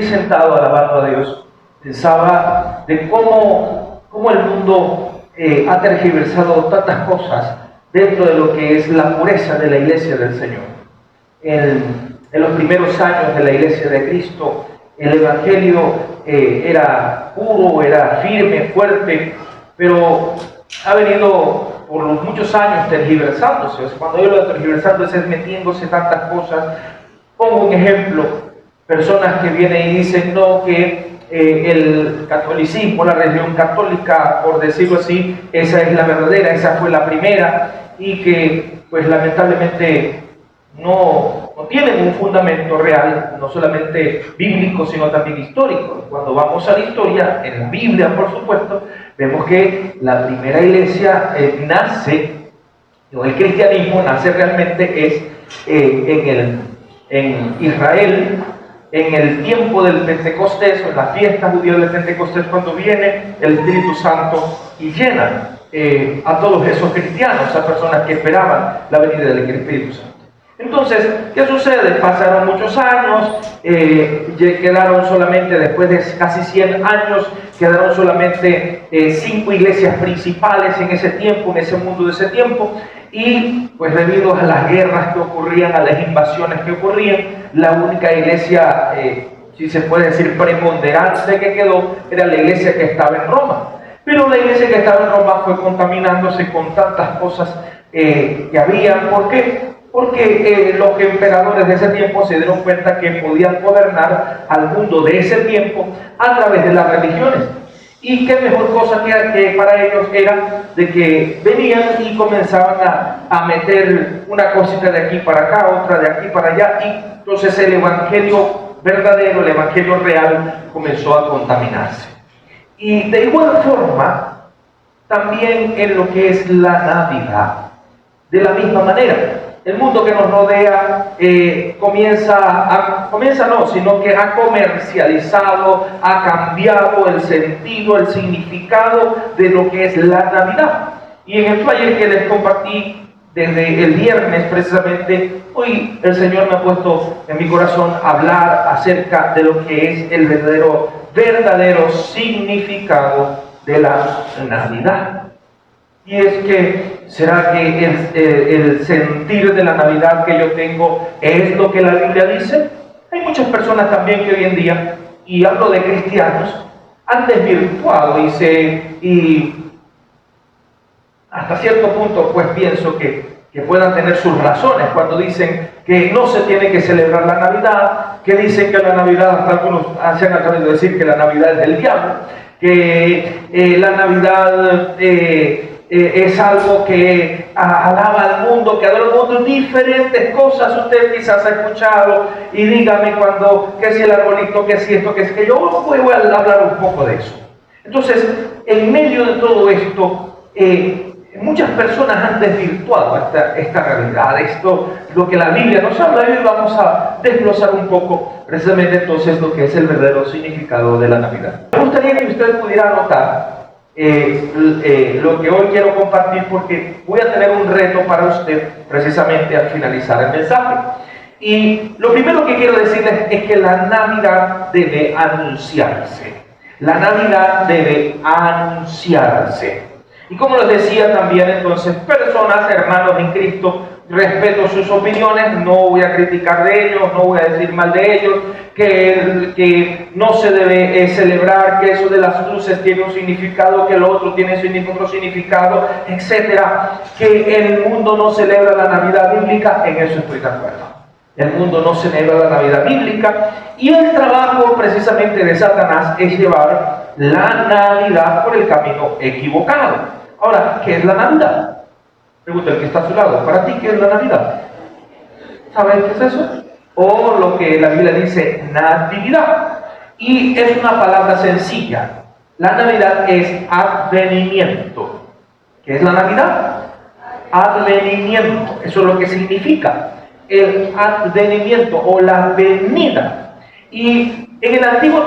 Sentado alabando a Dios, pensaba de cómo el mundo ha tergiversado tantas cosas dentro de lo que es la pureza de la iglesia del Señor. En los primeros años de la iglesia de Cristo, el evangelio era puro, era firme, fuerte, pero ha venido por los muchos años tergiversándose. O sea, cuando yo lo de tergiversándose es metiéndose tantas cosas. Pongo un ejemplo. Personas que vienen y dicen no, que el catolicismo, la religión católica, por decirlo así, esa es la verdadera, esa fue la primera, y que pues lamentablemente no tienen un fundamento real, no solamente bíblico, sino también histórico. Cuando vamos a la historia, en la Biblia por supuesto, vemos que la primera iglesia nace, o el cristianismo nace realmente en Israel, en el tiempo del Pentecostés, o en la fiesta judía del Pentecostés, cuando viene el Espíritu Santo y llena a todos esos cristianos, a personas que esperaban la venida del Espíritu Santo. Entonces, ¿qué sucede? Pasaron muchos años, quedaron solamente, después de casi 100 años, quedaron solamente 5 iglesias principales en ese tiempo, en ese mundo de ese tiempo, y pues debido a las guerras que ocurrían, a las invasiones que ocurrían, la única iglesia, si se puede decir preponderante que quedó, era la iglesia que estaba en Roma. Pero la iglesia que estaba en Roma fue contaminándose con tantas cosas que había. ¿Por qué? Porque los emperadores de ese tiempo se dieron cuenta que podían gobernar al mundo de ese tiempo a través de las religiones. Y qué mejor cosa que para ellos era de que venían y comenzaban a meter una cosita de aquí para acá, otra de aquí para allá, y entonces el evangelio verdadero, el evangelio real comenzó a contaminarse. Y de igual forma, también en lo que es la Navidad, de la misma manera. El mundo que nos rodea sino que ha comercializado, ha cambiado el sentido, el significado de lo que es la Navidad. Y en el flyer que les compartí desde el viernes precisamente, hoy el Señor me ha puesto en mi corazón hablar acerca de lo que es el verdadero significado de la Navidad. Y es que, ¿será que el sentir de la Navidad que yo tengo es lo que la Biblia dice? Hay muchas personas también que hoy en día, y hablo de cristianos, han desvirtuado y hasta cierto punto pues pienso que puedan tener sus razones cuando dicen que no se tiene que celebrar la Navidad, que dicen que la Navidad, hasta algunos se han atrevido a decir que la Navidad es del diablo, que la Navidad es algo que alaba al mundo, que adora al mundo, diferentes cosas usted quizás ha escuchado, y dígame que si el arbolito, que si esto, que si que yo voy a hablar un poco de eso. Entonces, en medio de todo esto, muchas personas han desvirtuado esta realidad, lo que la Biblia nos habla, y hoy vamos a desglosar un poco precisamente entonces lo que es el verdadero significado de la Navidad. Me gustaría que usted pudiera anotar lo que hoy quiero compartir, porque voy a tener un reto para usted precisamente al finalizar el mensaje. Y lo primero que quiero decirles es que la Navidad debe anunciarse. La Navidad debe anunciarse. Y como les decía también, entonces, personas, hermanos en Cristo, respeto sus opiniones, no voy a criticar de ellos, no voy a decir mal de ellos, que no se debe celebrar, que eso de las luces tiene un significado, que lo otro tiene otro significado, etcétera. Que el mundo no celebra la Navidad bíblica, en eso estoy de acuerdo. El mundo no celebra la Navidad bíblica, y el trabajo precisamente de Satanás es llevar la Navidad por el camino equivocado. Ahora, ¿qué es la Navidad? Pregunta el que está a su lado. ¿Para ti qué es la Navidad? ¿Sabes qué es eso? O lo que la Biblia dice, natividad. Y es una palabra sencilla. La Navidad es advenimiento. ¿Qué es la Navidad? Advenimiento. Eso es lo que significa. El advenimiento o la venida. Y en el Antiguo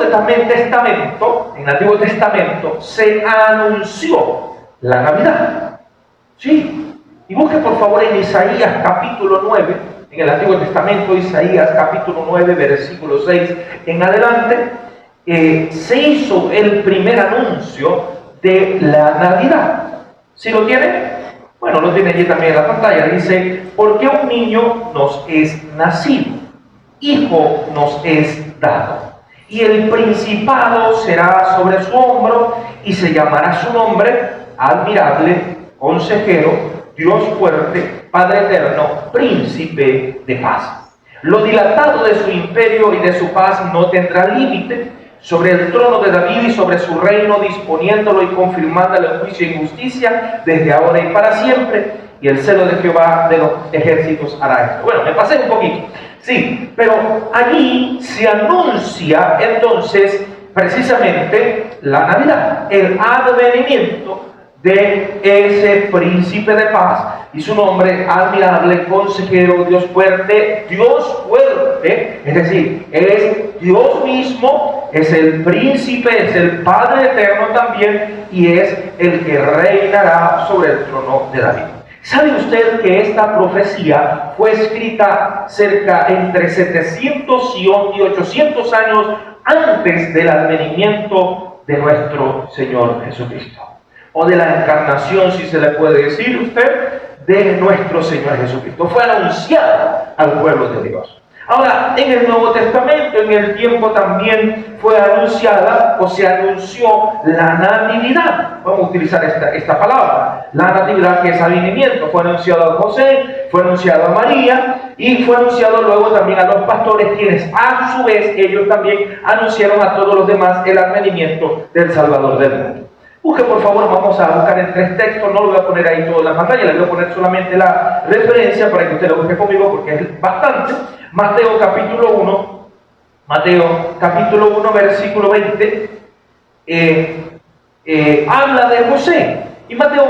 Testamento se anunció la Navidad. Sí. Y busque por favor en Isaías capítulo 9, en el Antiguo Testamento, Isaías capítulo 9, versículo 6 en adelante, se hizo el primer anuncio de la Navidad. ¿Sí lo tiene? Bueno, lo tiene allí también en la pantalla. Dice, porque un niño nos es nacido, hijo nos es dado, y el principado será sobre su hombro, y se llamará su nombre Admirable, Consejero, Dios fuerte, Padre eterno, Príncipe de paz. Lo dilatado de su imperio y de su paz no tendrá límite, sobre el trono de David y sobre su reino, disponiéndolo y confirmándolo en juicio y justicia desde ahora y para siempre, y el celo de Jehová de los ejércitos hará esto. Bueno, me pasé un poquito, sí, pero allí se anuncia entonces precisamente la Navidad, el advenimiento de ese príncipe de paz, y su nombre Admirable, Consejero, Dios fuerte, es decir, es Dios mismo, es el príncipe, es el Padre eterno también, y es el que reinará sobre el trono de David. ¿Sabe usted que esta profecía fue escrita entre 700 y 800 años antes del advenimiento de nuestro Señor Jesucristo? O de la encarnación, si se le puede decir usted, de nuestro Señor Jesucristo. Fue anunciada al pueblo de Dios. Ahora, en el Nuevo Testamento, en el tiempo también fue anunciada o se anunció la natividad. Vamos a utilizar esta palabra. La natividad, que es advenimiento. Fue anunciado a José, fue anunciado a María y fue anunciado luego también a los pastores, quienes a su vez ellos también anunciaron a todos los demás el advenimiento del Salvador del mundo. Busque, por favor, vamos a buscar en 3 textos, no lo voy a poner ahí toda la pantalla, le voy a poner solamente la referencia para que usted lo busque conmigo porque es bastante. Mateo capítulo 1, versículo 20, habla de José. Y Mateo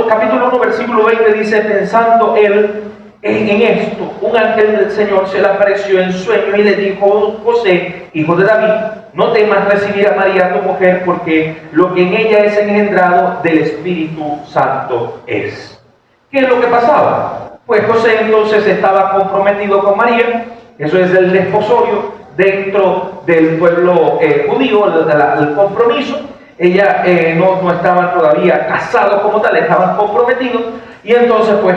capítulo 1, versículo 20 dice, pensando él en esto, un ángel del Señor se le apareció en sueño y le dijo, José, hijo de David, no temas recibir a María tu mujer, porque lo que en ella es engendrado del Espíritu Santo es. ¿Qué es lo que pasaba? Pues José entonces estaba comprometido con María, eso es el desposorio dentro del pueblo judío, el compromiso. Ella no estaban todavía casados como tal, estaban comprometidos, y entonces pues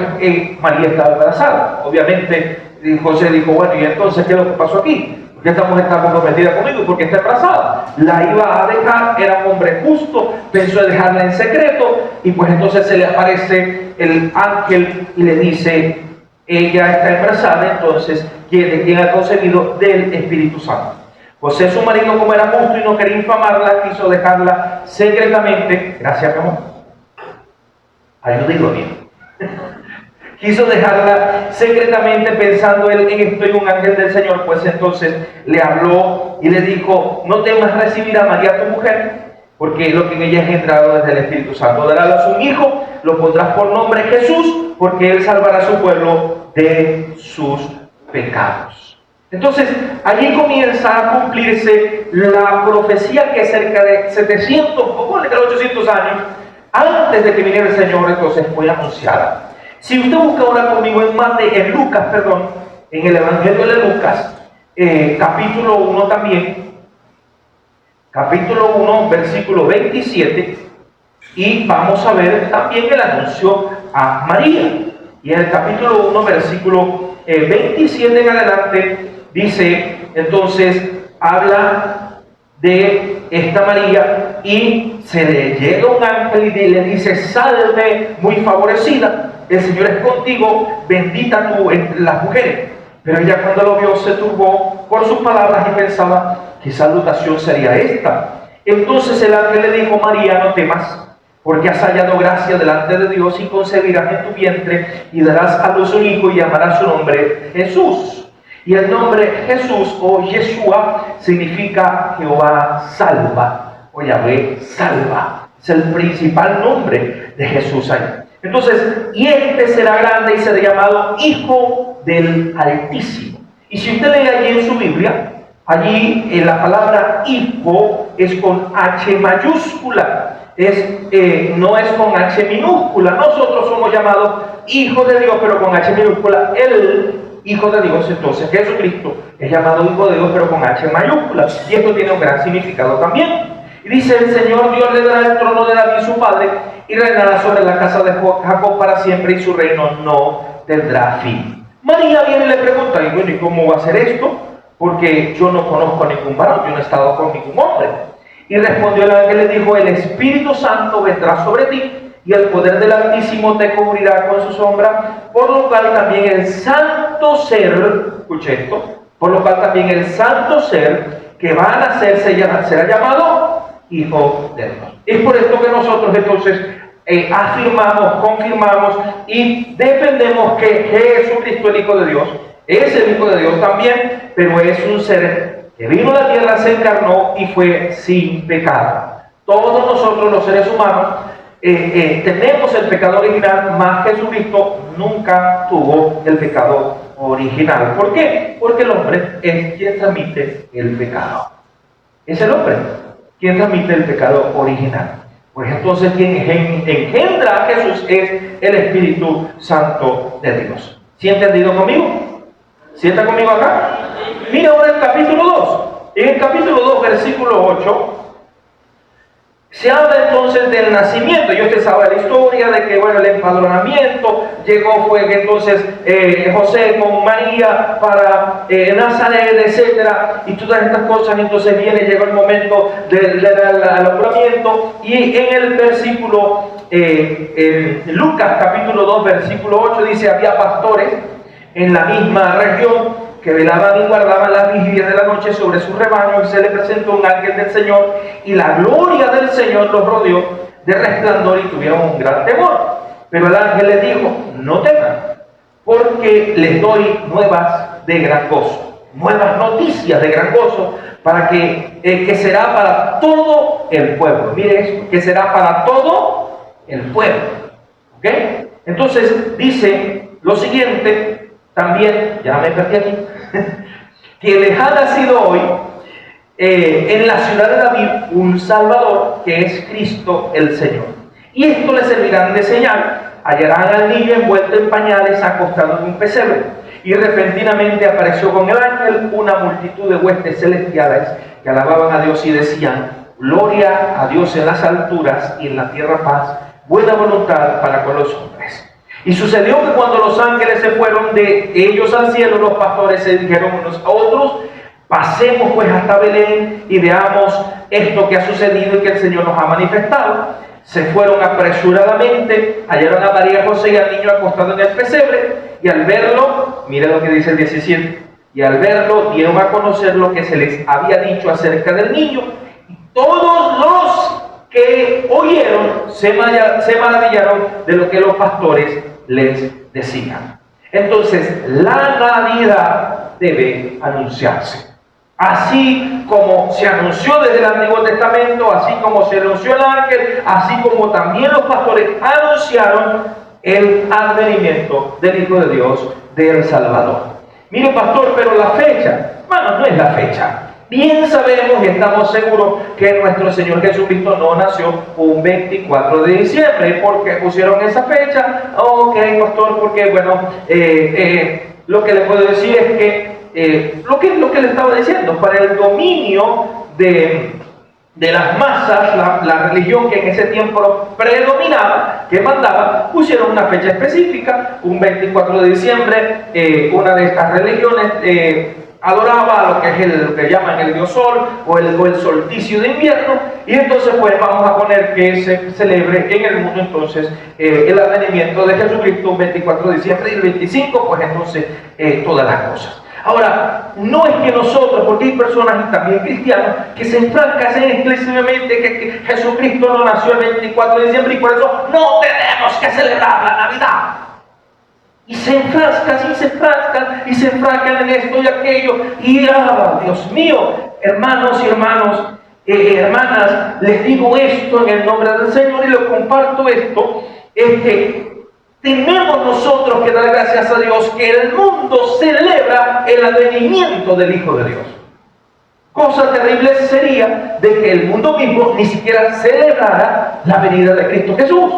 María estaba embarazada. Obviamente José dijo, bueno, ¿y entonces qué es lo que pasó aquí? Porque esta mujer está comprometida conmigo, porque está embarazada. La iba a dejar, era un hombre justo, pensó en dejarla en secreto, y pues entonces se le aparece el ángel y le dice, ella está embarazada, entonces, ¿de quién ha concebido? Del Espíritu Santo. José, su marido, como era justo y no quería infamarla, quiso dejarla secretamente. Gracias, mi amor. Ayuda bien. Quiso dejarla secretamente, pensando él en esto, y un ángel del Señor pues entonces le habló y le dijo, no temas recibir a María tu mujer, porque es lo que en ella es engendrado desde el Espíritu Santo. Darás un hijo, lo pondrás por nombre Jesús, porque él salvará a su pueblo de sus pecados. Entonces, allí comienza a cumplirse la profecía que cerca de 700, o 800 años antes de que viniera el Señor, entonces fue anunciada. Si usted busca ahora conmigo en el Evangelio de Lucas, capítulo 1 también, capítulo 1, versículo 27, y vamos a ver también el anuncio a María. Y en el capítulo 1, versículo 27 en adelante, dice, entonces, habla de esta María, y se le llega un ángel y le dice, salve muy favorecida, el Señor es contigo, bendita tú entre las mujeres. Pero ella, cuando lo vio, se turbó por sus palabras y pensaba, ¿qué salutación sería esta? Entonces el ángel le dijo, María, no temas, porque has hallado gracia delante de Dios, y concebirás en tu vientre y darás a luz un hijo, y llamarás su nombre Jesús. Y el nombre Jesús o Yeshua significa Jehová salva, o Yahvé salva. Es el principal nombre de Jesús ahí. Entonces, y este será grande y será llamado Hijo del Altísimo. Y si usted lee allí en su Biblia, allí la palabra hijo es con H mayúscula, no es con H minúscula. Nosotros somos llamados hijos de Dios, pero con H minúscula. El Hijo de Dios. Entonces Jesucristo es llamado Hijo de Dios, pero con H mayúscula, y esto tiene un gran significado también. Y dice: el Señor Dios le dará el trono de David su padre, y reinará sobre la casa de Jacob para siempre, y su reino no tendrá fin. María viene y le pregunta: y bueno, ¿y cómo va a ser esto? Porque yo no conozco a ningún varón, yo no he estado con ningún hombre. Y respondió el ángel y le dijo: el Espíritu Santo vendrá sobre ti, y el poder del Altísimo te cubrirá con su sombra, por lo cual también el santo ser, escuche esto, por lo cual también el santo ser que va a nacer será llamado Hijo de Dios. Es por esto que nosotros entonces afirmamos, confirmamos y defendemos que Jesucristo, el Hijo de Dios, es el Hijo de Dios también, pero es un ser que vino a la tierra, se encarnó y fue sin pecado. Todos nosotros los seres humanos tenemos el pecado original, mas Jesucristo nunca tuvo el pecado original. ¿Por qué? Porque el hombre es quien transmite el pecado. Es el hombre quien transmite el pecado original. Pues entonces quien engendra a Jesús es el Espíritu Santo de Dios. ¿Sí ha entendido conmigo? ¿Sí está conmigo acá? Mira ahora el capítulo 2. En el capítulo 2, versículo 8, se habla entonces del nacimiento. Y usted sabe la historia de que, bueno, el empadronamiento llegó, fue que entonces José con María para Nazaret, etcétera, y todas estas cosas. Entonces llegó el momento del alumbramiento. Y en el versículo, en Lucas capítulo 2, versículo 8, dice: había pastores en la misma región que velaban y guardaban las vigilias de la noche sobre su rebaño, y se le presentó un ángel del Señor, y la gloria del Señor los rodeó de resplandor, y tuvieron un gran temor. Pero el ángel les dijo: no teman, porque les doy nuevas de gran gozo, nuevas noticias de gran gozo, para que será para todo el pueblo. Mire esto, que será para todo el pueblo. ¿Ok? Entonces dice lo siguiente. También, ya me perdí aquí, que les ha nacido hoy en la ciudad de David un Salvador, que es Cristo el Señor. Y esto les servirán de señal: hallarán al niño envuelto en pañales, acostado en un pesebre. Y repentinamente apareció con el ángel una multitud de huestes celestiales que alababan a Dios y decían: gloria a Dios en las alturas, y en la tierra paz, buena voluntad para con los hombres. Y sucedió que cuando los ángeles se fueron de ellos al cielo, los pastores se dijeron unos a otros: pasemos pues hasta Belén y veamos esto que ha sucedido y que el Señor nos ha manifestado. Se fueron apresuradamente, hallaron a María, José y al niño acostado en el pesebre, y al verlo, mira lo que dice el 17, y al verlo dieron a conocer lo que se les había dicho acerca del niño, y todos los que oyeron se maravillaron de lo que los pastores les decían. Entonces, la Navidad debe anunciarse. Así como se anunció desde el Antiguo Testamento, así como se anunció el ángel, así como también los pastores anunciaron el advenimiento del Hijo de Dios, del Salvador. Mire, pastor, pero la fecha, bueno, no es la fecha. Bien sabemos y estamos seguros que nuestro Señor Jesucristo no nació un 24 de diciembre. ¿Por qué pusieron esa fecha? Ok, pastor, porque bueno, lo que le puedo decir es que lo que le estaba diciendo, para el dominio de las masas, la religión que en ese tiempo predominaba, que mandaba, pusieron una fecha específica, un 24 de diciembre. Una de estas religiones adoraba a lo que es lo que llaman el dios sol o el solsticio de invierno, y entonces pues vamos a poner que se celebre en el mundo entonces el advenimiento de Jesucristo un 24 de diciembre, y el 25 pues entonces todas las cosas. Ahora, no es que nosotros, porque hay personas y también cristianos que se enfrascan exclusivamente que Jesucristo no nació el 24 de diciembre y por eso no tenemos que celebrar la Navidad. Y se enfrascan en esto y aquello. Y Dios mío, hermanos y hermanas, les digo esto en el nombre del Señor y lo comparto esto, es que tenemos nosotros que dar gracias a Dios que el mundo celebra el advenimiento del Hijo de Dios. Cosa terrible sería de que el mundo mismo ni siquiera celebrara la venida de Cristo Jesús.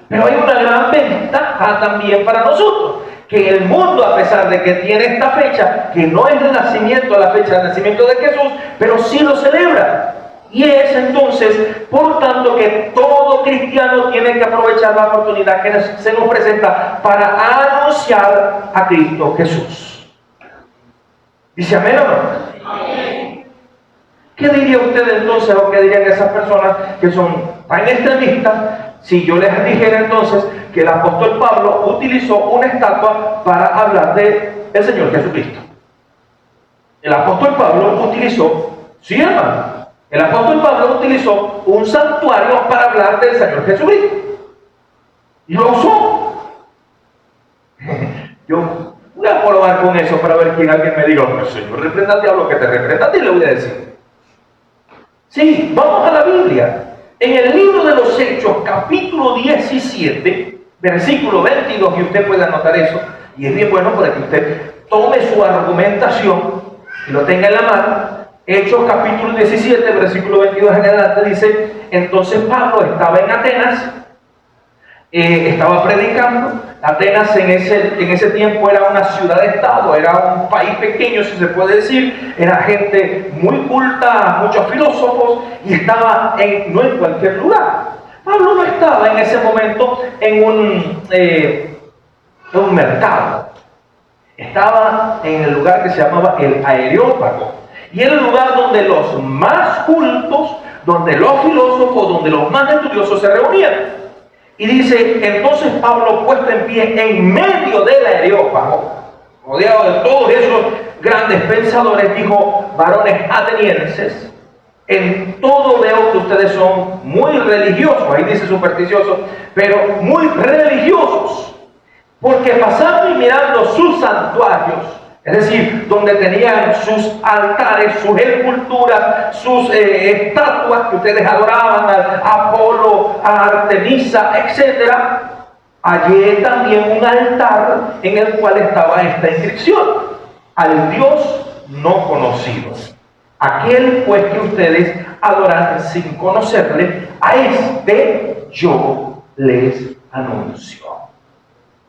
Pero hay una gran ventaja también para nosotros, que el mundo, a pesar de que tiene esta fecha, que no es el nacimiento, la fecha del nacimiento de Jesús, pero sí lo celebra. Y es entonces, por tanto, que todo cristiano tiene que aprovechar la oportunidad que se nos presenta para anunciar a Cristo Jesús. ¿Dice amén o no? Amén. ¿Qué diría usted entonces, o qué dirían esas personas que son tan extremistas, si yo les dijera entonces que el apóstol Pablo utilizó una estatua para hablar del Señor Jesucristo? El apóstol Pablo utilizó, sí hermano, el apóstol Pablo utilizó un santuario para hablar del Señor Jesucristo. Y lo usó. Yo voy a probar con eso para ver quién alguien me diga, no, Señor, reprenda al diablo, que te reprenda a ti, le voy a decir. Sí, vamos a la Biblia. En el libro de los Hechos, capítulo 17, versículo 22, y usted puede anotar eso, y es bien bueno para que usted tome su argumentación y lo tenga en la mano. Hechos capítulo 17, versículo 22 en adelante dice, entonces Pablo estaba en Atenas, estaba predicando. Atenas en ese tiempo era una ciudad-estado, era un país pequeño, si se puede decir, era gente muy culta, muchos filósofos, y estaba no en cualquier lugar. Pablo no estaba en ese momento en un mercado, estaba en el lugar que se llamaba el Areópago. Y era el lugar donde los más cultos, donde los filósofos, donde los más estudiosos se reunían. Y dice, entonces Pablo, puesto en pie en medio del Areópago, rodeado de todos esos grandes pensadores, dijo, varones atenienses, en todo veo que ustedes son muy religiosos, ahí dice supersticiosos, pero muy religiosos, porque pasando y mirando sus santuarios, es decir, donde tenían sus altares, sus esculturas, sus estatuas que ustedes adoraban, a Apolo, a Artemisa, etc. Allí también un altar en el cual estaba esta inscripción: al Dios no conocido. Aquel pues que ustedes adoran sin conocerle, a este yo les anuncio.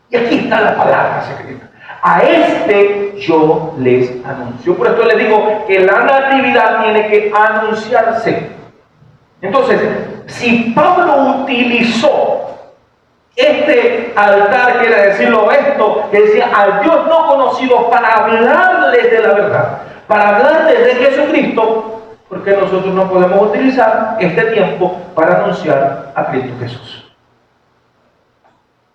Y aquí está la palabra secreta. A este yo les anuncio. Por esto les digo que la natividad tiene que anunciarse. Entonces, si Pablo utilizó este altar, quiere decirlo esto, que decía al Dios no conocido, para hablarles de la verdad, para hablarles de Jesucristo, porque nosotros no podemos utilizar este tiempo para anunciar a Cristo Jesús.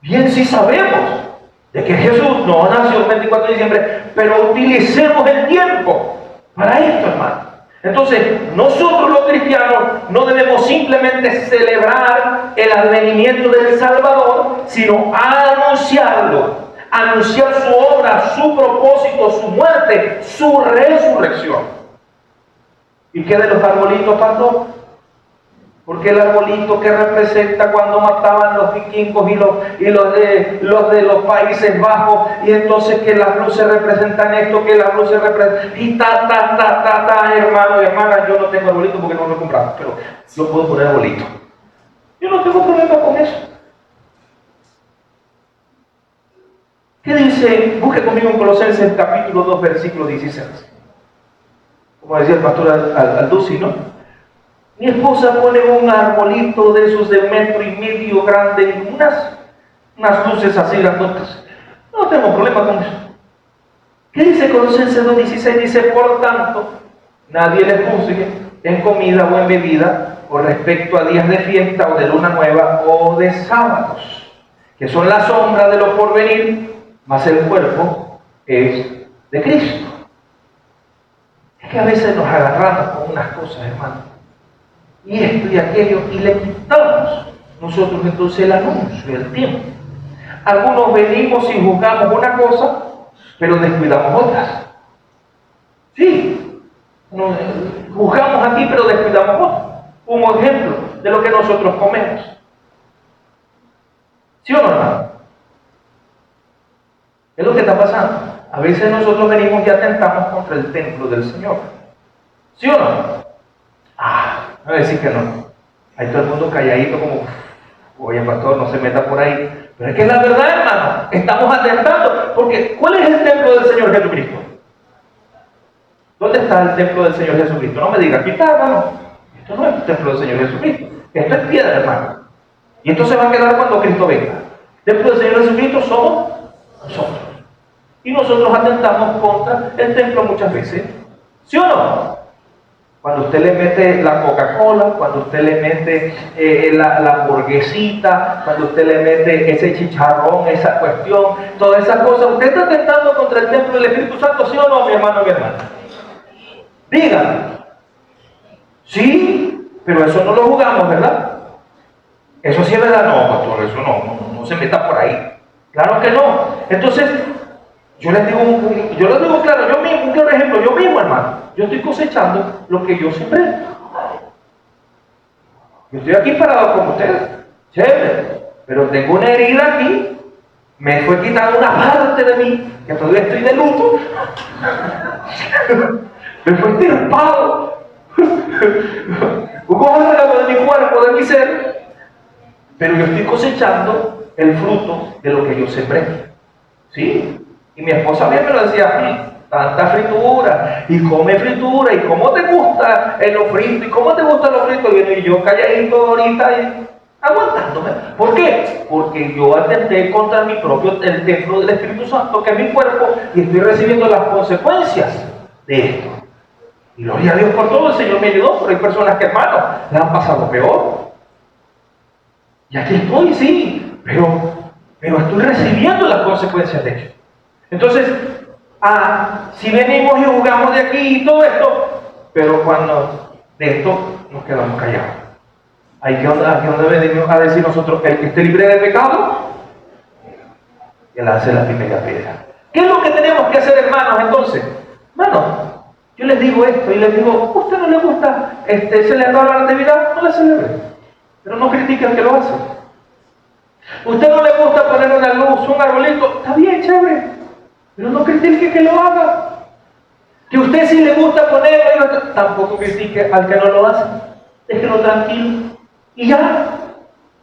Bien, si sabemos de que Jesús no nació el 24 de diciembre, pero utilicemos el tiempo para esto, hermano. Entonces, nosotros los cristianos no debemos simplemente celebrar el advenimiento del Salvador, sino anunciarlo, anunciar su obra, su propósito, su muerte, su resurrección. ¿Y qué de los arbolitos, pastor? Porque el arbolito que representa cuando mataban los vikingos y los de los Países Bajos, y entonces que las luces representan esto, que las luces representan, y hermano y hermana, yo no tengo arbolito porque no lo he comprado, pero yo puedo poner arbolito. Yo no tengo problema con eso. ¿Qué dice? Busque conmigo en Colosenses capítulo 2, versículo 16. Como decía el pastor Alducci, ¿no? Mi esposa pone un arbolito de esos de 1,5 metros grande y unas luces así grandotas. No tengo problema con eso. ¿Qué dice Colosenses 2:16? Dice, por tanto, nadie les juzgue en comida o en bebida con respecto a días de fiesta o de luna nueva o de sábados, que son la sombra de lo porvenir, mas el cuerpo es de Cristo. Es que a veces nos agarramos con unas cosas, hermano, y esto y aquello, y le quitamos nosotros entonces el anuncio, el tiempo. Algunos venimos y juzgamos una cosa, pero descuidamos otras. Sí, juzgamos aquí, pero descuidamos otras. Un ejemplo de lo que nosotros comemos. ¿Sí o no, hermano? Es lo que está pasando. A veces nosotros venimos y atentamos contra el templo del Señor. ¿Sí o no? No voy a decir que no. Ahí todo el mundo calladito como, oye pastor, no se meta por ahí. Pero es que es la verdad, hermano. Estamos atentando, porque ¿cuál es el templo del Señor Jesucristo? ¿Dónde está el templo del Señor Jesucristo? No me diga, aquí está, hermano. Esto no es el templo del Señor Jesucristo. Esto es piedra, hermano. Y esto se va a quedar cuando Cristo venga. El templo del Señor Jesucristo somos nosotros. Y nosotros atentamos contra el templo muchas veces. ¿Sí o no? Cuando usted le mete la Coca-Cola, cuando usted le mete la hamburguesita, cuando usted le mete ese chicharrón, esa cuestión, todas esas cosas, usted está atentando contra el templo del Espíritu Santo, ¿sí o no, mi hermano, mi hermana? Dígame. Sí, pero eso no lo jugamos, ¿verdad? Eso sí es verdad, no, pastor, eso no se meta por ahí. Claro que no. Entonces, yo les digo claro, yo mismo, un claro ejemplo, yo mismo, hermano, yo estoy cosechando lo que yo sembré. Yo estoy aquí parado con ustedes, chévere, pero tengo una herida aquí, me fue quitada una parte de mí, que todavía estoy de luto, me fue estirpado, un órgano de mi cuerpo, de mi ser, pero yo estoy cosechando el fruto de lo que yo sembré. ¿Sí? Y mi esposa a mí me lo decía, tanta fritura, y come fritura, y cómo te gusta lo frito, y cómo te gusta lo frito, y yo calladito ahorita, y aguantándome. ¿Por qué? Porque yo atenté contra mi propio, el templo del Espíritu Santo, que es mi cuerpo, y estoy recibiendo las consecuencias de esto. Y gloria a Dios por todo, el Señor me ayudó, pero hay personas que, hermano, le han pasado peor. Y aquí estoy, sí, pero estoy recibiendo las consecuencias de ello. Entonces, si venimos y jugamos de aquí y todo esto, pero cuando de esto nos quedamos callados. Hay que venimos a decir nosotros, el que esté libre de pecado, que lance la primera piedra. ¿Qué es lo que tenemos que hacer, hermanos, entonces? Hermanos, yo les digo esto y les digo, ¿a usted no le gusta celebrar la Natividad? No la celebre, pero no critique al que lo hace. ¿Usted no le gusta poner una luz, un arbolito? Está bien, chévere, pero no critique que lo haga. Que usted sí le gusta ponerlo, tampoco critique al que no lo hace. Déjelo tranquilo y ya.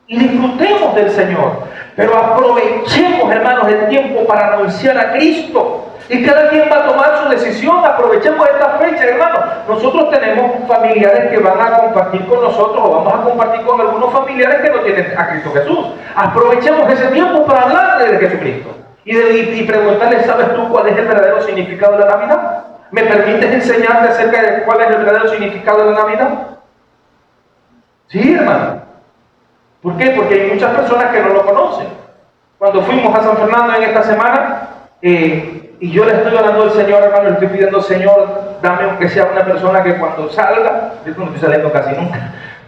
Y disfrutemos del Señor. Pero aprovechemos, hermanos, el tiempo para anunciar a Cristo. Y cada quien va a tomar su decisión. Aprovechemos esta fecha, hermanos. Nosotros tenemos familiares que van a compartir con nosotros, o vamos a compartir con algunos familiares que no tienen a Cristo Jesús. Aprovechemos ese tiempo para hablarle de Jesucristo. Y preguntarle, ¿sabes tú cuál es el verdadero significado de la Navidad? ¿Me permites enseñarte acerca de cuál es el verdadero significado de la Navidad? Sí, hermano. ¿Por qué? Porque hay muchas personas que no lo conocen. Cuando fuimos a San Fernando en esta semana, y yo le estoy hablando al Señor, hermano, le estoy pidiendo, Señor, dame aunque sea una persona que cuando salga, yo no estoy saliendo casi nunca,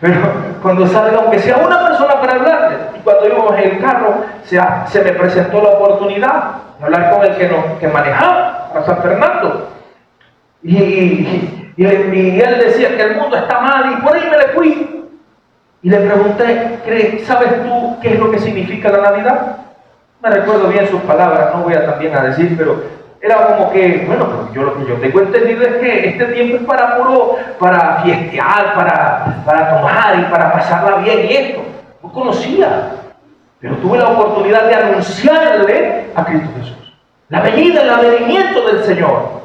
pero cuando salga, aunque sea una persona para hablarle. Y cuando íbamos en el carro, se me presentó la oportunidad de hablar con el que manejaba a San Fernando. Y él decía que el mundo está mal, y por ahí me le fui. Y le pregunté, ¿sabes tú qué es lo que significa la Navidad? Me recuerdo bien sus palabras, no voy a también a decir, pero era como que, bueno, pero yo lo que yo tengo entendido es que este tiempo es para fiestear, para tomar y para pasarla bien y esto. No conocía, pero tuve la oportunidad de anunciarle a Cristo Jesús. La venida, el advenimiento del Señor.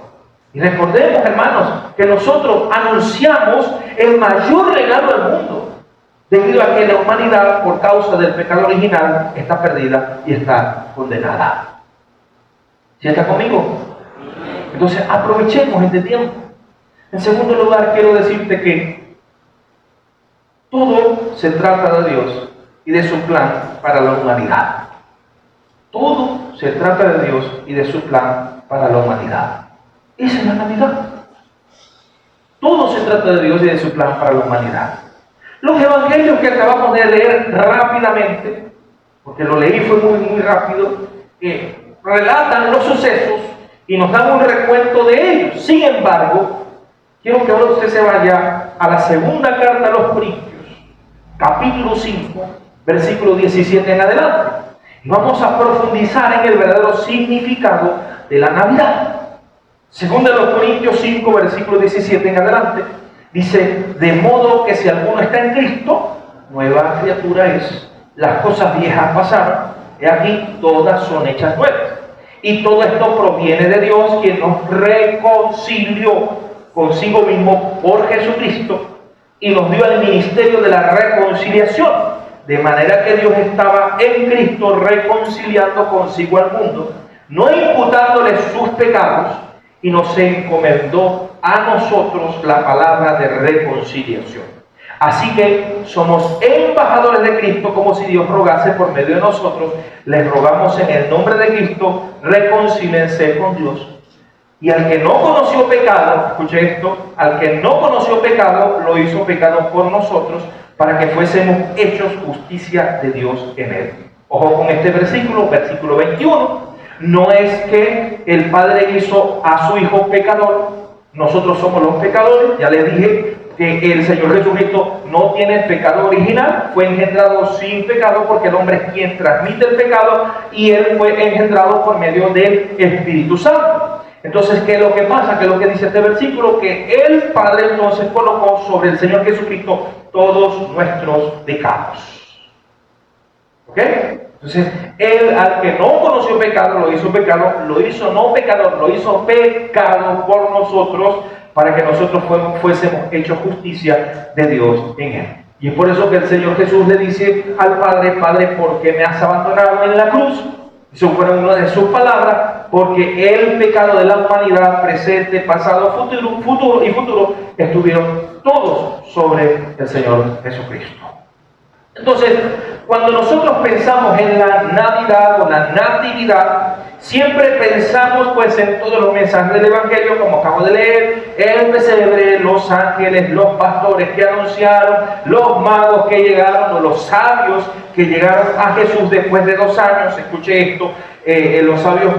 Y recordemos, hermanos, que nosotros anunciamos el mayor regalo del mundo, debido a que la humanidad, por causa del pecado original, está perdida y está condenada. ¿Sí está conmigo? Entonces, aprovechemos este tiempo. En segundo lugar, quiero decirte que todo se trata de Dios y de su plan para la humanidad. Todo se trata de Dios y de su plan para la humanidad. Esa es la Navidad. Todo se trata de Dios y de su plan para la humanidad. Los evangelios que acabamos de leer rápidamente, porque lo leí fue muy rápido, relatan los sucesos y nos dan un recuento de ellos. Sin embargo, quiero que ahora usted se vaya a la segunda carta a los Corintios, capítulo 5, versículo 17 en adelante. Y vamos a profundizar en el verdadero significado de la Navidad. Segunda de los Corintios 5, versículo 17 en adelante. Dice, de modo que si alguno está en Cristo, nueva criatura es. Las cosas viejas pasaron He aquí, todas son hechas nuevas. Y todo esto proviene de Dios, quien nos reconcilió consigo mismo por Jesucristo y nos dio el ministerio de la reconciliación. De manera que Dios estaba en Cristo reconciliando consigo al mundo, no imputándole sus pecados, y nos encomendó a nosotros la palabra de reconciliación. Así que somos embajadores de Cristo, como si Dios rogase por medio de nosotros. Les rogamos en el nombre de Cristo, reconcílense con Dios. Y al que no conoció pecado, escuche esto, al que no conoció pecado, lo hizo pecado por nosotros, para que fuésemos hechos justicia de Dios en él. Ojo con este versículo, versículo 21. No es que el Padre hizo a su Hijo pecador, nosotros somos los pecadores. Ya les dije que el Señor Jesucristo no tiene el pecado original, fue engendrado sin pecado, porque el hombre es quien transmite el pecado, y él fue engendrado por medio del Espíritu Santo. Entonces, ¿qué es lo que pasa? ¿Qué es lo que dice este versículo? Que el Padre entonces colocó sobre el Señor Jesucristo todos nuestros pecados. ¿Ok? Entonces, él, al que no conoció pecado, lo hizo pecado, lo hizo no pecador, lo hizo pecado por nosotros, para que nosotros fuésemos hechos justicia de Dios en él. Y es por eso que el Señor Jesús le dice al Padre: Padre, ¿por qué me has abandonado en la cruz? Eso fueron una de sus palabras, porque el pecado de la humanidad, presente, pasado, futuro y futuro, estuvieron todos sobre el Señor Jesucristo. Entonces, cuando nosotros pensamos en la Navidad o la Natividad, siempre pensamos pues en todos los mensajes del Evangelio, como acabo de leer: el pesebre, los ángeles, los pastores que anunciaron, los magos que llegaron, o los sabios que llegaron a Jesús después de 2 años. Escuche esto, los sabios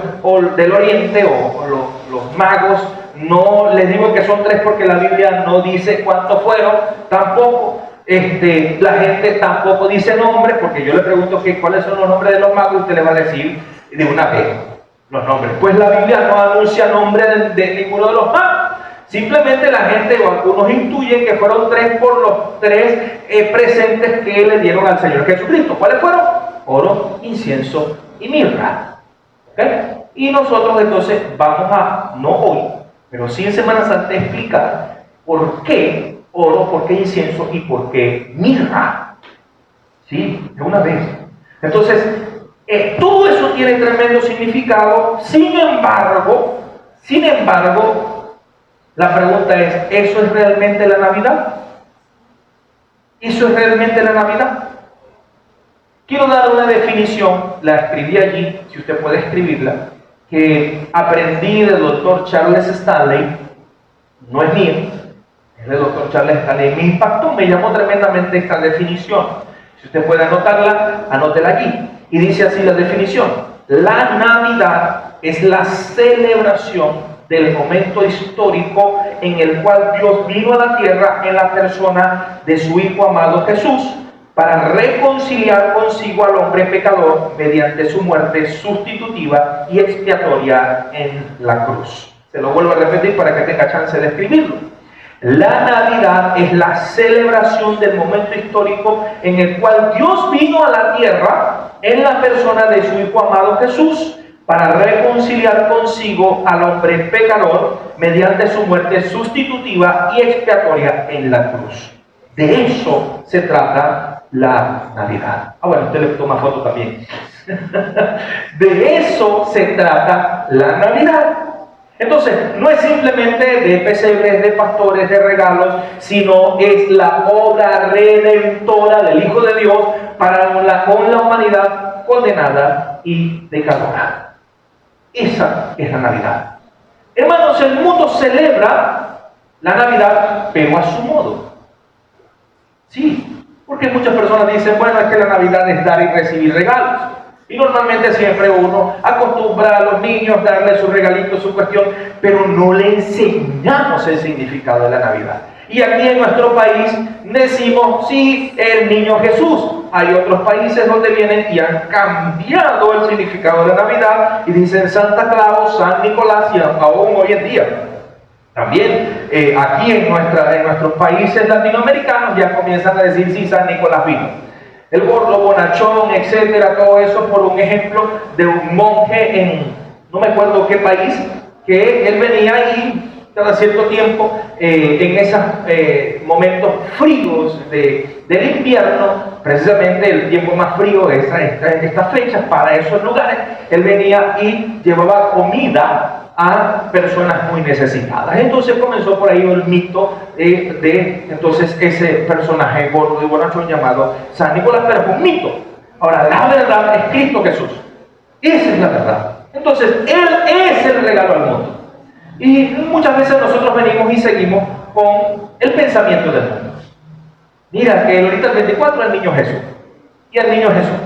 del oriente o los magos, no les digo que son 3 porque la Biblia no dice cuántos fueron, tampoco. La gente tampoco dice nombres, porque yo le pregunto que cuáles son los nombres de los magos, y usted le va a decir de una vez los nombres. Pues la Biblia no anuncia nombre de ninguno de los magos. Simplemente la gente o algunos intuyen que fueron 3 por los 3 presentes que le dieron al Señor Jesucristo. ¿Cuáles fueron? Oro, incienso y mirra. ¿Okay? Y nosotros entonces vamos a, no hoy, pero sí en Semana Santa, explicar por qué oro, por qué incienso y por qué mirra. ¿Sí? De una vez. Entonces, todo eso tiene tremendo significado. Sin embargo, la pregunta es: ¿eso es realmente la Navidad? ¿Eso es realmente la Navidad? Quiero dar una definición, la escribí allí, si usted puede escribirla, que aprendí del doctor Charles Stanley, no es mía, es del doctor Charles Stanley. Me impactó, me llamó tremendamente esta definición. Si usted puede anotarla, anótela aquí. Y dice así la definición: la Navidad es la celebración del momento histórico en el cual Dios vino a la tierra en la persona de su Hijo amado Jesús, para reconciliar consigo al hombre pecador mediante su muerte sustitutiva y expiatoria en la cruz. Se lo vuelvo a repetir para que tenga chance de escribirlo. La Navidad es la celebración del momento histórico en el cual Dios vino a la tierra en la persona de su Hijo amado Jesús, para reconciliar consigo al hombre pecador mediante su muerte sustitutiva y expiatoria en la cruz. De eso se trata la Navidad. Bueno, usted le toma foto también. De eso se trata la Navidad. Entonces, no es simplemente de pesebres, de pastores, de regalos, sino es la obra redentora del Hijo de Dios con la humanidad condenada y decadora. Esa es la Navidad. Hermanos, el mundo celebra la Navidad, pero a su modo. Sí, porque muchas personas dicen: bueno, es que la Navidad es dar y recibir regalos. Y normalmente siempre uno acostumbra a los niños darle su regalito, su cuestión, pero no le enseñamos el significado de la Navidad. Y aquí en nuestro país decimos: sí, el niño Jesús. Hay otros países donde vienen y han cambiado el significado de la Navidad y dicen Santa Claus, San Nicolás, y aún hoy en día. También aquí en nuestros países latinoamericanos ya comienzan a decir: sí, San Nicolás vino. el gordo, bonachón, etcétera, todo eso por un ejemplo de un monje en no me acuerdo qué país, que él venía y cada cierto tiempo, en esos momentos fríos del invierno, precisamente el tiempo más frío de estas fechas, para esos lugares, él venía y llevaba comida a personas muy necesitadas. Entonces comenzó por ahí el mito de entonces ese personaje gordo y bonachón llamado San Nicolás, pero es un mito. Ahora, la verdad es Cristo Jesús. Esa es la verdad. Entonces, Él es el regalo al mundo. Y muchas veces nosotros venimos y seguimos con el pensamiento del mundo. Mira, que ahorita el 24 es el niño Jesús. Y el niño Jesús.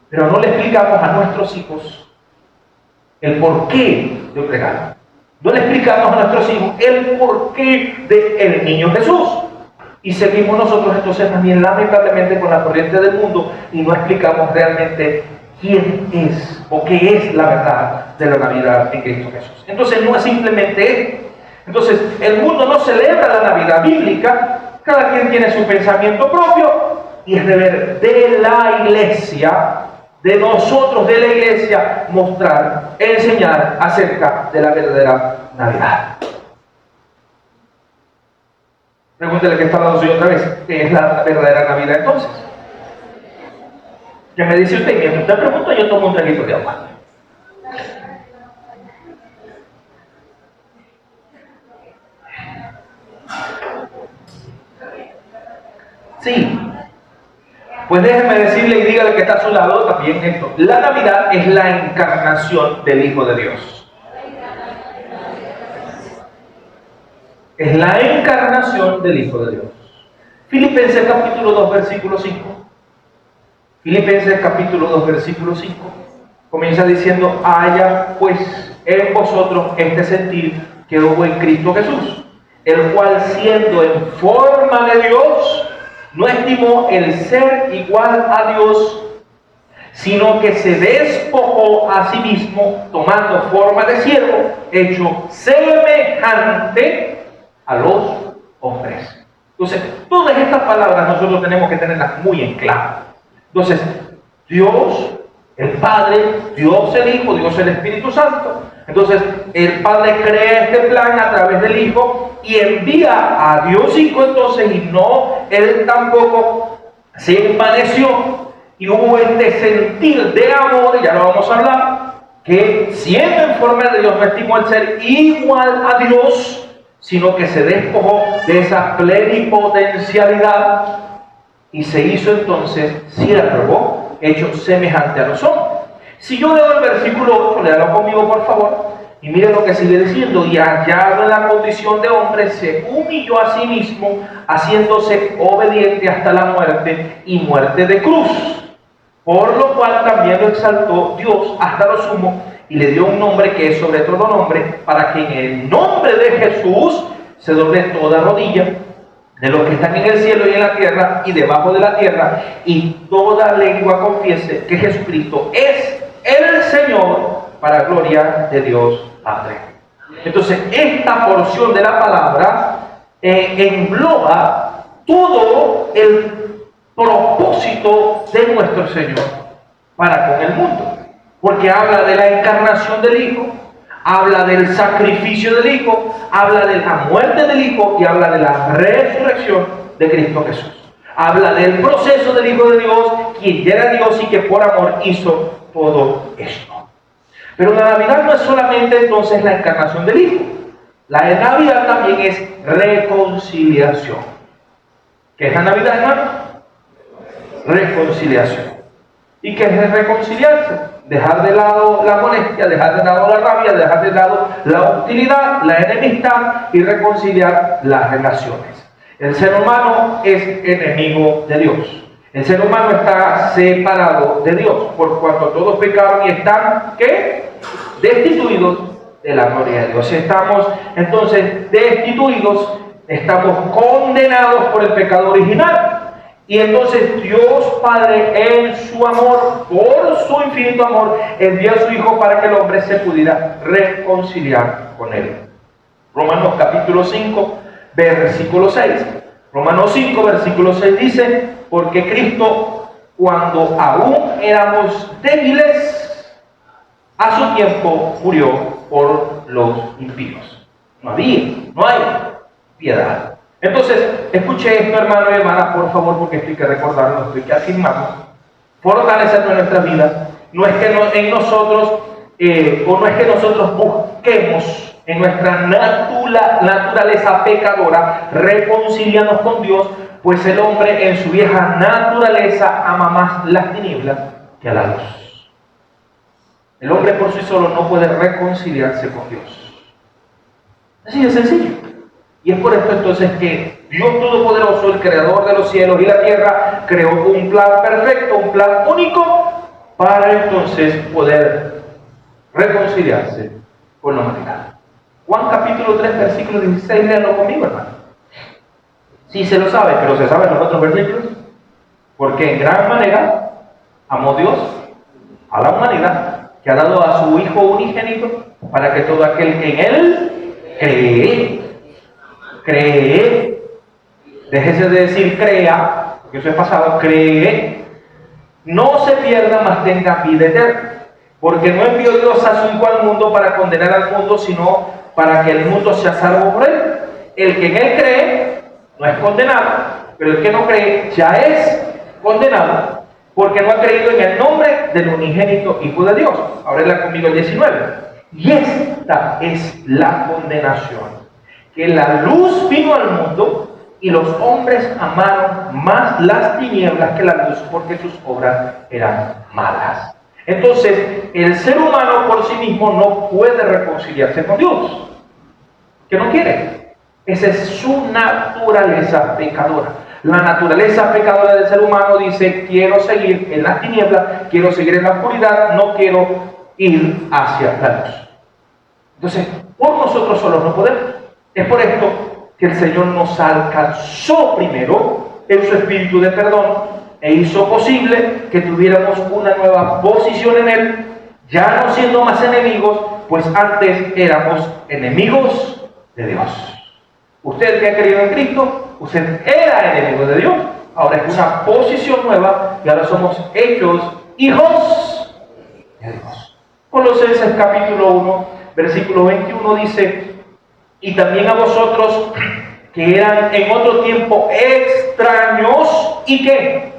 Pero no le explicamos a nuestros hijos el porqué del regalo. No le explicamos a nuestros hijos el porqué del niño Jesús. Y seguimos nosotros entonces también lamentablemente con la corriente del mundo y no explicamos realmente quién es o qué es la verdad de la Navidad en Cristo Jesús. Entonces no es simplemente esto. Entonces el mundo no celebra la Navidad bíblica, cada quien tiene su pensamiento propio y es deber de la iglesia, de nosotros de la iglesia, mostrar, enseñar acerca de la verdadera Navidad. Pregúntele que está hablando suyo otra vez, ¿qué es la verdadera Navidad entonces? ¿Qué me dice usted? Mientras usted pregunta, yo tomo un traguito de agua. Sí. Pues déjeme decirle y dígale que está a su lado también esto. La Navidad es la encarnación del Hijo de Dios. Es la encarnación del Hijo de Dios. Filipenses capítulo 2, versículo 5. Filipenses capítulo 2, versículo 5. Comienza diciendo: haya pues en vosotros este sentir que hubo en Cristo Jesús, el cual siendo en forma de Dios, no estimó el ser igual a Dios, sino que se despojó a sí mismo, tomando forma de siervo, hecho semejante a los hombres. Entonces, todas estas palabras nosotros tenemos que tenerlas muy en claro. Entonces, Dios, el Padre, Dios el Hijo, Dios el Espíritu Santo. Entonces, el Padre crea este plan a través del Hijo y envía a Dios Hijo entonces, y no, Él tampoco se envaneció. Y hubo este sentir de amor, ya lo vamos a hablar, que siendo en forma de Dios no estimó el ser igual a Dios, sino que se despojó de esa plenipotencialidad y se hizo entonces siervo, hecho semejante a los hombres. Si yo leo el versículo 8, léalo conmigo por favor, y mire lo que sigue diciendo: y hallado en la condición de hombre, se humilló a sí mismo, haciéndose obediente hasta la muerte y muerte de cruz. Por lo cual también lo exaltó Dios hasta lo sumo y le dio un nombre que es sobre todo nombre, para que en el nombre de Jesús se doble toda rodilla de los que están en el cielo y en la tierra y debajo de la tierra, y toda lengua confiese que Jesucristo es el Señor, para gloria de Dios Padre. Entonces, esta porción de la palabra engloba todo el propósito de nuestro Señor para con el mundo, porque habla de la encarnación del Hijo, habla del sacrificio del Hijo, habla de la muerte del Hijo y habla de la resurrección de Cristo Jesús. Habla del proceso del Hijo de Dios, quien ya era Dios y que por amor hizo todo esto. Pero la Navidad no es solamente entonces la encarnación del Hijo. La Navidad también es reconciliación. ¿Qué es la Navidad, hermano? Reconciliación. ¿Y qué es reconciliarse? Dejar de lado la molestia, dejar de lado la rabia, dejar de lado la hostilidad, la enemistad y reconciliar las relaciones. El ser humano es enemigo de Dios. El ser humano está separado de Dios, por cuanto todos pecaron y están, ¿qué? Destituidos de la gloria de Dios. Estamos entonces destituidos, estamos condenados por el pecado original. Y entonces Dios Padre, en su amor, por su infinito amor, envió a su Hijo para que el hombre se pudiera reconciliar con Él. Romanos capítulo 5, versículo 6. Romanos 5, versículo 6 dice: porque Cristo cuando aún éramos débiles, a su tiempo murió por los impíos. No hay piedad. Entonces, escuche esto, hermano y hermana, por favor, porque esto hay que recordarlo, esto hay que afirmarlo. Fortalecernos en nuestra vida. No es que en nosotros, o no es que nosotros busquemos en nuestra naturaleza pecadora reconciliarnos con Dios, pues el hombre en su vieja naturaleza ama más las tinieblas que a la luz. El hombre por sí solo no puede reconciliarse con Dios. Así de sencillo. Y es por esto entonces que Dios Todopoderoso, el Creador de los cielos y la tierra, creó un plan perfecto, un plan único, para entonces poder reconciliarse con la humanidad. Juan capítulo 3, versículo 16, léanlo conmigo, hermano. Sí se lo sabe, pero se saben los otros versículos. Porque en gran manera amó Dios a la humanidad, que ha dado a su Hijo unigénito, para que todo aquel que en Él cree, déjese de decir crea, porque eso es pasado, cree, no se pierda, mas tenga vida eterna. Porque no envió Dios a su Hijo al mundo para condenar al mundo, sino para que el mundo sea salvo por Él. El que en Él cree no es condenado, pero el que no cree ya es condenado, porque no ha creído en el nombre del unigénito Hijo de Dios. Ahora léela conmigo el 19. Y esta es la condenación, que la luz vino al mundo y los hombres amaron más las tinieblas que la luz, porque sus obras eran malas. Entonces, el ser humano por sí mismo no puede reconciliarse con Dios, que no quiere. Esa es su naturaleza pecadora. La naturaleza pecadora del ser humano dice: quiero seguir en las tinieblas, quiero seguir en la oscuridad, no quiero ir hacia la luz. Entonces, por nosotros solos no podemos. Es por esto que el Señor nos alcanzó primero en su espíritu de perdón e hizo posible que tuviéramos una nueva posición en Él, ya no siendo más enemigos, pues antes éramos enemigos de Dios. Usted que ha creído en Cristo, usted era enemigo de Dios, ahora es una posición nueva y ahora somos hechos hijos de Dios. Colosenses capítulo 1, versículo 21 dice: y también a vosotros que eran en otro tiempo extraños y que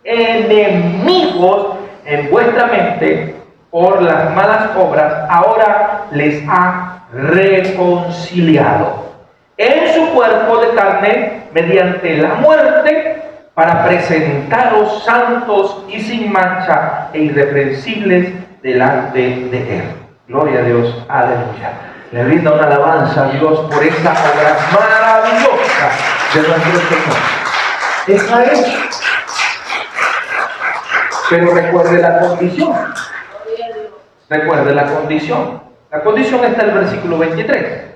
enemigos en vuestra mente por las malas obras, ahora les ha reconciliado en su cuerpo de carne mediante la muerte, para presentaros santos y sin mancha e irreprensibles delante de Él. Gloria a Dios, aleluya. Le brinda una alabanza a Dios por esta obra maravillosa de nuestro Señor. Esa es. Pero recuerde la condición. Recuerde la condición. La condición está en el versículo 23.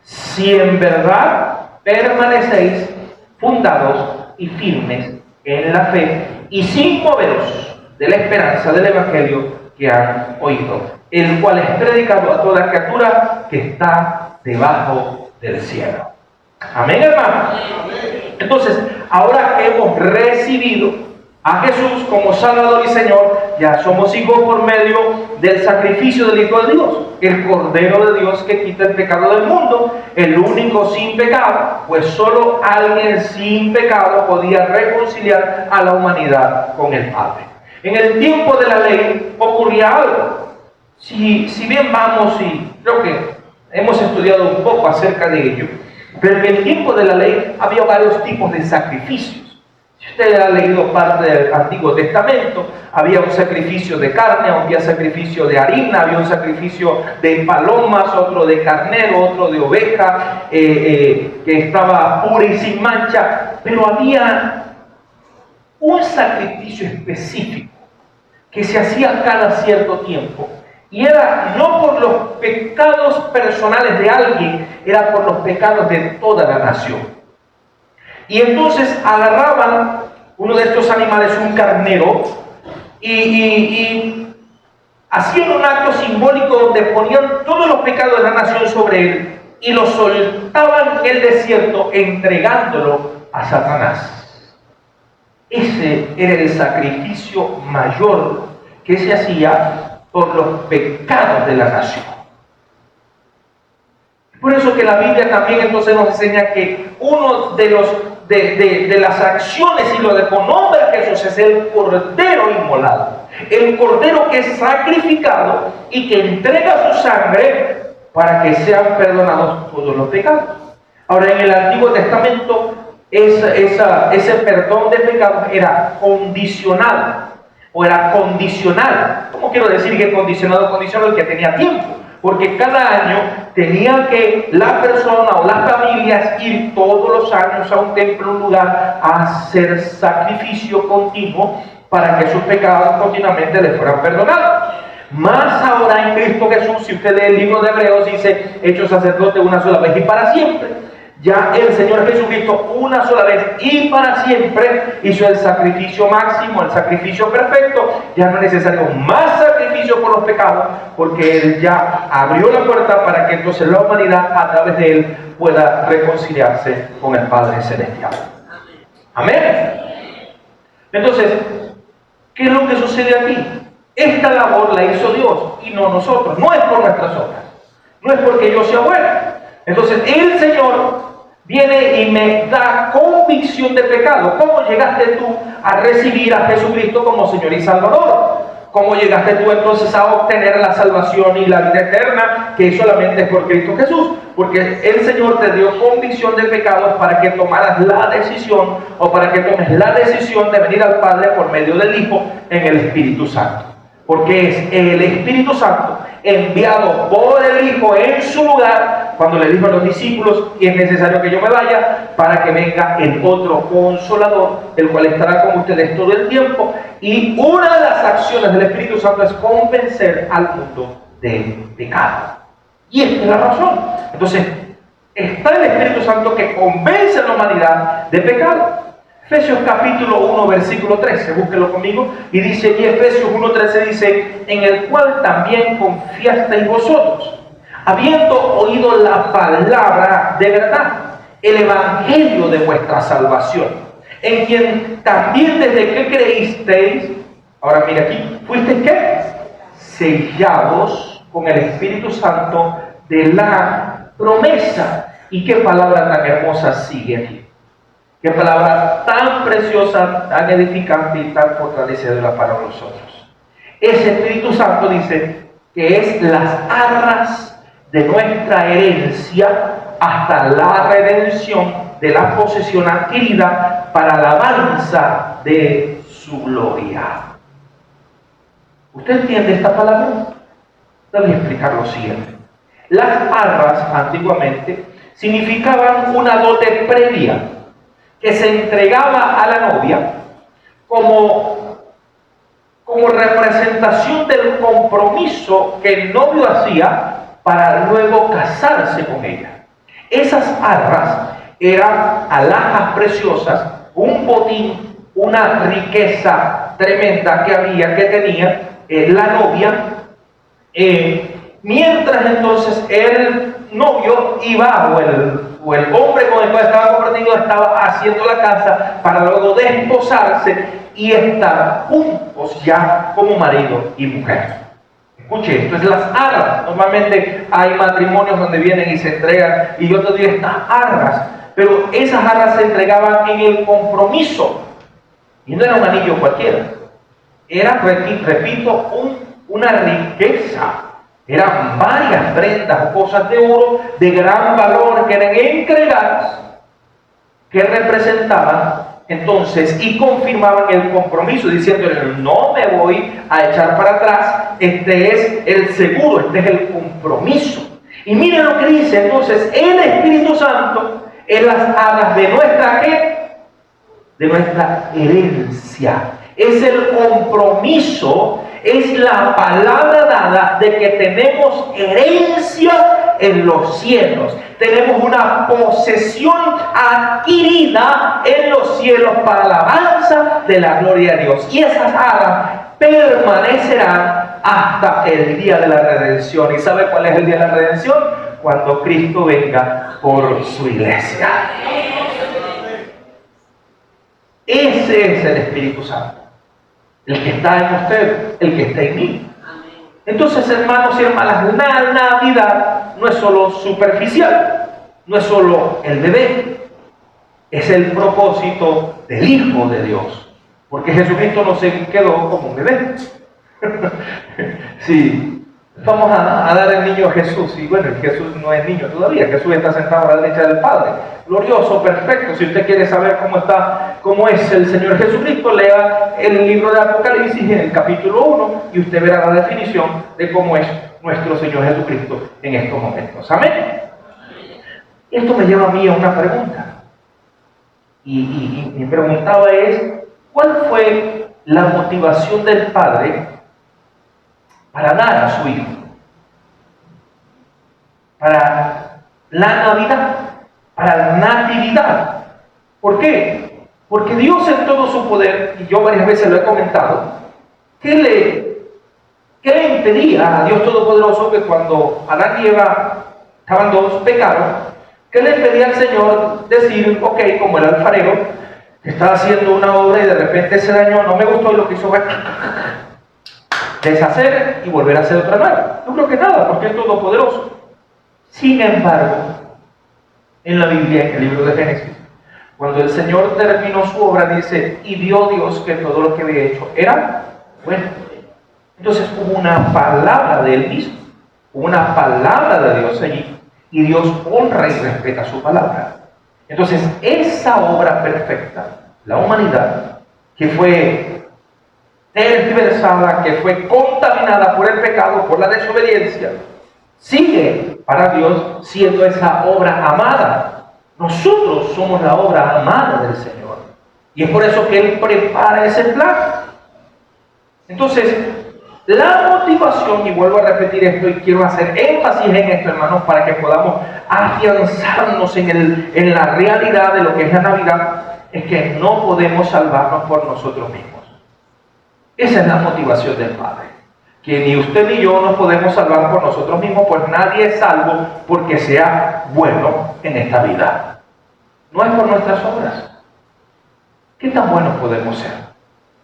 Si en verdad permanecéis fundados y firmes en la fe y sin moveros de la esperanza del Evangelio que han oído, el cual es predicado a toda criatura que está debajo del cielo. Amén, hermano. Entonces, ahora que hemos recibido a Jesús como Salvador y Señor, ya somos hijos por medio del sacrificio del Hijo de Dios, el Cordero de Dios que quita el pecado del mundo, el único sin pecado, pues solo alguien sin pecado podía reconciliar a la humanidad con el Padre. En el tiempo de la ley ocurría algo. Si bien vamos, y creo que hemos estudiado un poco acerca de ello, pero en el tiempo de la ley había varios tipos de sacrificios. Si usted ha leído parte del Antiguo Testamento, había un sacrificio de carne, había sacrificio de harina, había un sacrificio de palomas, otro de carnero, otro de oveja, que estaba pura y sin mancha, pero había un sacrificio específico que se hacía cada cierto tiempo, y era no por los pecados personales de alguien, era por los pecados de toda la nación. Y entonces agarraban uno de estos animales, un carnero, y hacían un acto simbólico donde ponían todos los pecados de la nación sobre él y lo soltaban en el desierto, entregándolo a Satanás. Ese era el sacrificio mayor que se hacía por los pecados de la nación. Por eso que la Biblia también entonces nos enseña que uno de las acciones y lo de conocer a Jesús es el cordero inmolado. El cordero que es sacrificado y que entrega su sangre para que sean perdonados todos los pecados. Ahora, en el Antiguo Testamento ese perdón de pecados era condicional o era condicional. ¿Cómo quiero decir que condicionado? Condicional, que tenía tiempo, porque cada año tenía que la persona o las familias ir todos los años a un templo, un lugar, a hacer sacrificio continuo para que sus pecados continuamente les fueran perdonados. Más ahora en Cristo Jesús, si usted lee el libro de Hebreos, dice hecho sacerdote una sola vez y para siempre. Ya el Señor Jesucristo una sola vez y para siempre hizo el sacrificio máximo, el sacrificio perfecto. Ya no es necesario más sacrificio por los pecados, porque Él ya abrió la puerta para que entonces la humanidad a través de Él pueda reconciliarse con el Padre Celestial. Amén. Entonces, ¿qué es lo que sucede aquí? Esta labor la hizo Dios y no nosotros. No es por nuestras obras, no es porque yo sea bueno. Entonces el Señor viene y me da convicción de pecado. ¿Cómo llegaste tú a recibir a Jesucristo como Señor y Salvador? ¿Cómo llegaste tú entonces a obtener la salvación y la vida eterna, que solamente es por Cristo Jesús? Porque el Señor te dio convicción de pecados para que tomaras la decisión, o para que tomes la decisión de venir al Padre por medio del Hijo en el Espíritu Santo. Porque es el Espíritu Santo enviado por el Hijo en su lugar, cuando le dijo a los discípulos, y es necesario que yo me vaya, para que venga el otro Consolador, el cual estará con ustedes todo el tiempo. Y una de las acciones del Espíritu Santo es convencer al mundo del pecado. Y esta es la razón. Entonces, está el Espíritu Santo que convence a la humanidad de pecado. Efesios capítulo 1, versículo 13, búsquelo conmigo, y dice, y Efesios 1:13 dice, en el cual también confiasteis vosotros, habiendo oído la palabra de verdad, el evangelio de vuestra salvación, en quien también desde que creísteis, ahora mira aquí, fuisteis ¿qué? Sellados con el Espíritu Santo de la promesa. Y qué palabra tan hermosa sigue aquí. Qué palabra tan preciosa, tan edificante y tan fortalecedora para nosotros. Ese Espíritu Santo dice que es las arras de nuestra herencia hasta la redención de la posesión adquirida para la alabanza de su gloria. ¿Usted entiende esta palabra? Le voy a explicar lo siguiente. Las arras antiguamente significaban una dote previa que se entregaba a la novia como representación del compromiso que el novio hacía para luego casarse con ella. Esas arras eran alhajas preciosas, un botín, una riqueza tremenda que tenía la novia, mientras entonces el novio iba, o el hombre con el cual estaba comprometido estaba haciendo la casa para luego desposarse y estar juntos ya como marido y mujer. Escuche, esto es las arras. Normalmente hay matrimonios donde vienen y se entregan, y yo te digo estas arras, pero esas arras se entregaban en el compromiso, y no era un anillo cualquiera, era, repito, una riqueza. Eran varias prendas o cosas de oro de gran valor que eran entregadas, que representaban entonces y confirmaban el compromiso, diciéndole, no me voy a echar para atrás, este es el seguro, este es el compromiso. Y miren lo que dice entonces, el Espíritu Santo en las arras de nuestra ¿qué? De nuestra herencia. Es el compromiso, es la palabra dada de que tenemos herencia en los cielos. Tenemos una posesión adquirida en los cielos para la alabanza de la gloria de Dios. Y esas arras permanecerán hasta el día de la redención. ¿Y sabe cuál es el día de la redención? Cuando Cristo venga por su iglesia. Ese es el Espíritu Santo, el que está en usted, el que está en mí. Entonces, hermanos y hermanas, la Navidad no es solo superficial, no es solo el bebé, es el propósito del Hijo de Dios, porque Jesucristo no se quedó como un bebé. Sí, vamos a dar el niño a Jesús, y bueno, Jesús no es niño todavía, Jesús está sentado a la derecha del Padre, glorioso, perfecto. Si usted quiere saber cómo es el Señor Jesucristo, lea el libro de Apocalipsis en el capítulo 1 y usted verá la definición de cómo es nuestro Señor Jesucristo en estos momentos. Amén. Esto me lleva a mí a una pregunta, y mi preguntaba es: ¿cuál fue la motivación del Padre para dar a su Hijo, para la Navidad, para la Natividad? ¿Por qué? Porque Dios en todo su poder, y yo varias veces lo he comentado, ¿qué le impedía a Dios Todopoderoso que cuando Adán y Eva estaban dos pecados, qué le impedía al Señor decir, ok, como el alfarero que estaba haciendo una obra y de repente se dañó, no me gustó, y lo que hizo fue deshacer y volver a hacer otra nueva? Yo creo que nada, porque es todopoderoso. Sin embargo, en la Biblia, en el libro de Génesis, cuando el Señor terminó su obra, dice: y vio Dios que todo lo que había hecho era bueno. Entonces hubo una palabra de Él mismo, hubo una palabra de Dios allí, y Dios honra y respeta su palabra. Entonces, esa obra perfecta, la humanidad, que fue tergiversada, que fue contaminada por el pecado, por la desobediencia, sigue para Dios siendo esa obra amada. Nosotros somos la obra amada del Señor, y es por eso que Él prepara ese plan. Entonces, la motivación, y vuelvo a repetir esto y quiero hacer énfasis en esto, hermanos, para que podamos afianzarnos en la realidad de lo que es la Navidad, es que no podemos salvarnos por nosotros mismos. Esa es la motivación del Padre, que ni usted ni yo nos podemos salvar por nosotros mismos, pues nadie es salvo porque sea bueno en esta vida. No es por nuestras obras. ¿Qué tan buenos podemos ser?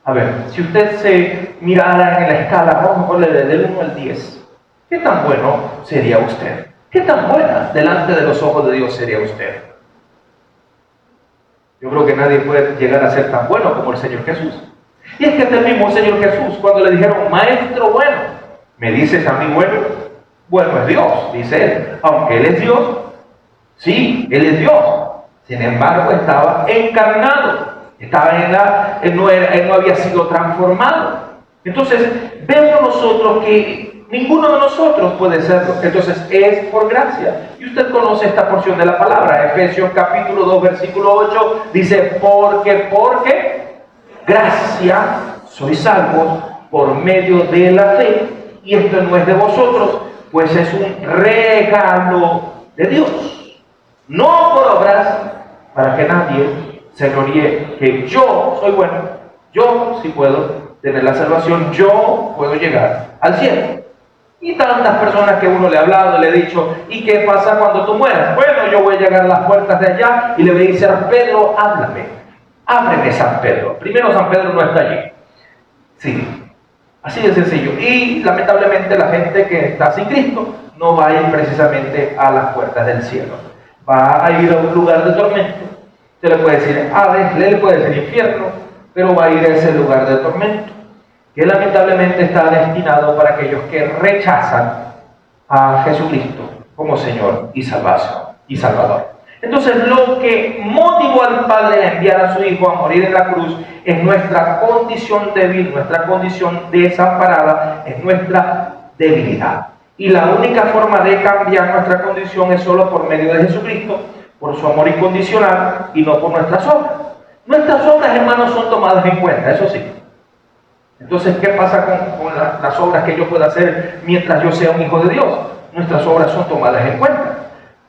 A ver, si usted se mirara en la escala, vamos a ponerle del 1 al 10, ¿qué tan bueno sería usted? ¿Qué tan buena delante de los ojos de Dios sería usted? Yo creo que nadie puede llegar a ser tan bueno como el Señor Jesús. Y es que este mismo Señor Jesús, cuando le dijeron: maestro bueno, ¿me dices a mí bueno? Bueno es Dios, dice Él. Aunque Él es Dios, sí, Él es Dios. Sin embargo, estaba encarnado. Él no había sido transformado. Entonces, vemos nosotros que ninguno de nosotros puede serlo. Entonces, es por gracia. Y usted conoce esta porción de la palabra. Efesios capítulo 2, versículo 8, dice: porque gracia sois salvos por medio de la fe. Y esto no es de vosotros, pues es un regalo de Dios. No por obras, para que nadie se gloríe que yo soy bueno, yo sí puedo tener la salvación, yo puedo llegar al cielo. Y tantas personas que uno le ha hablado, le ha dicho: ¿y qué pasa cuando tú mueras? Bueno, yo voy a llegar a las puertas de allá y le voy a decir a Pedro: háblame, ábreme San Pedro. Primero, San Pedro no está allí. Sí, así de sencillo. Y lamentablemente la gente que está sin Cristo no va a ir precisamente a las puertas del cielo, va a ir a un lugar de tormento. Se le puede decir Hades, le puede decir infierno, pero va a ir a ese lugar de tormento, que lamentablemente está destinado para aquellos que rechazan a Jesucristo como Señor y Salvador. Entonces, lo que motivó al Padre a enviar a su Hijo a morir en la cruz es nuestra condición débil, nuestra condición desamparada, es nuestra debilidad. Y la única forma de cambiar nuestra condición es solo por medio de Jesucristo, por su amor incondicional, y no por nuestras obras. Nuestras obras, hermanos, son tomadas en cuenta, eso sí. Entonces, ¿qué pasa con las obras que yo pueda hacer mientras yo sea un hijo de Dios? Nuestras obras son tomadas en cuenta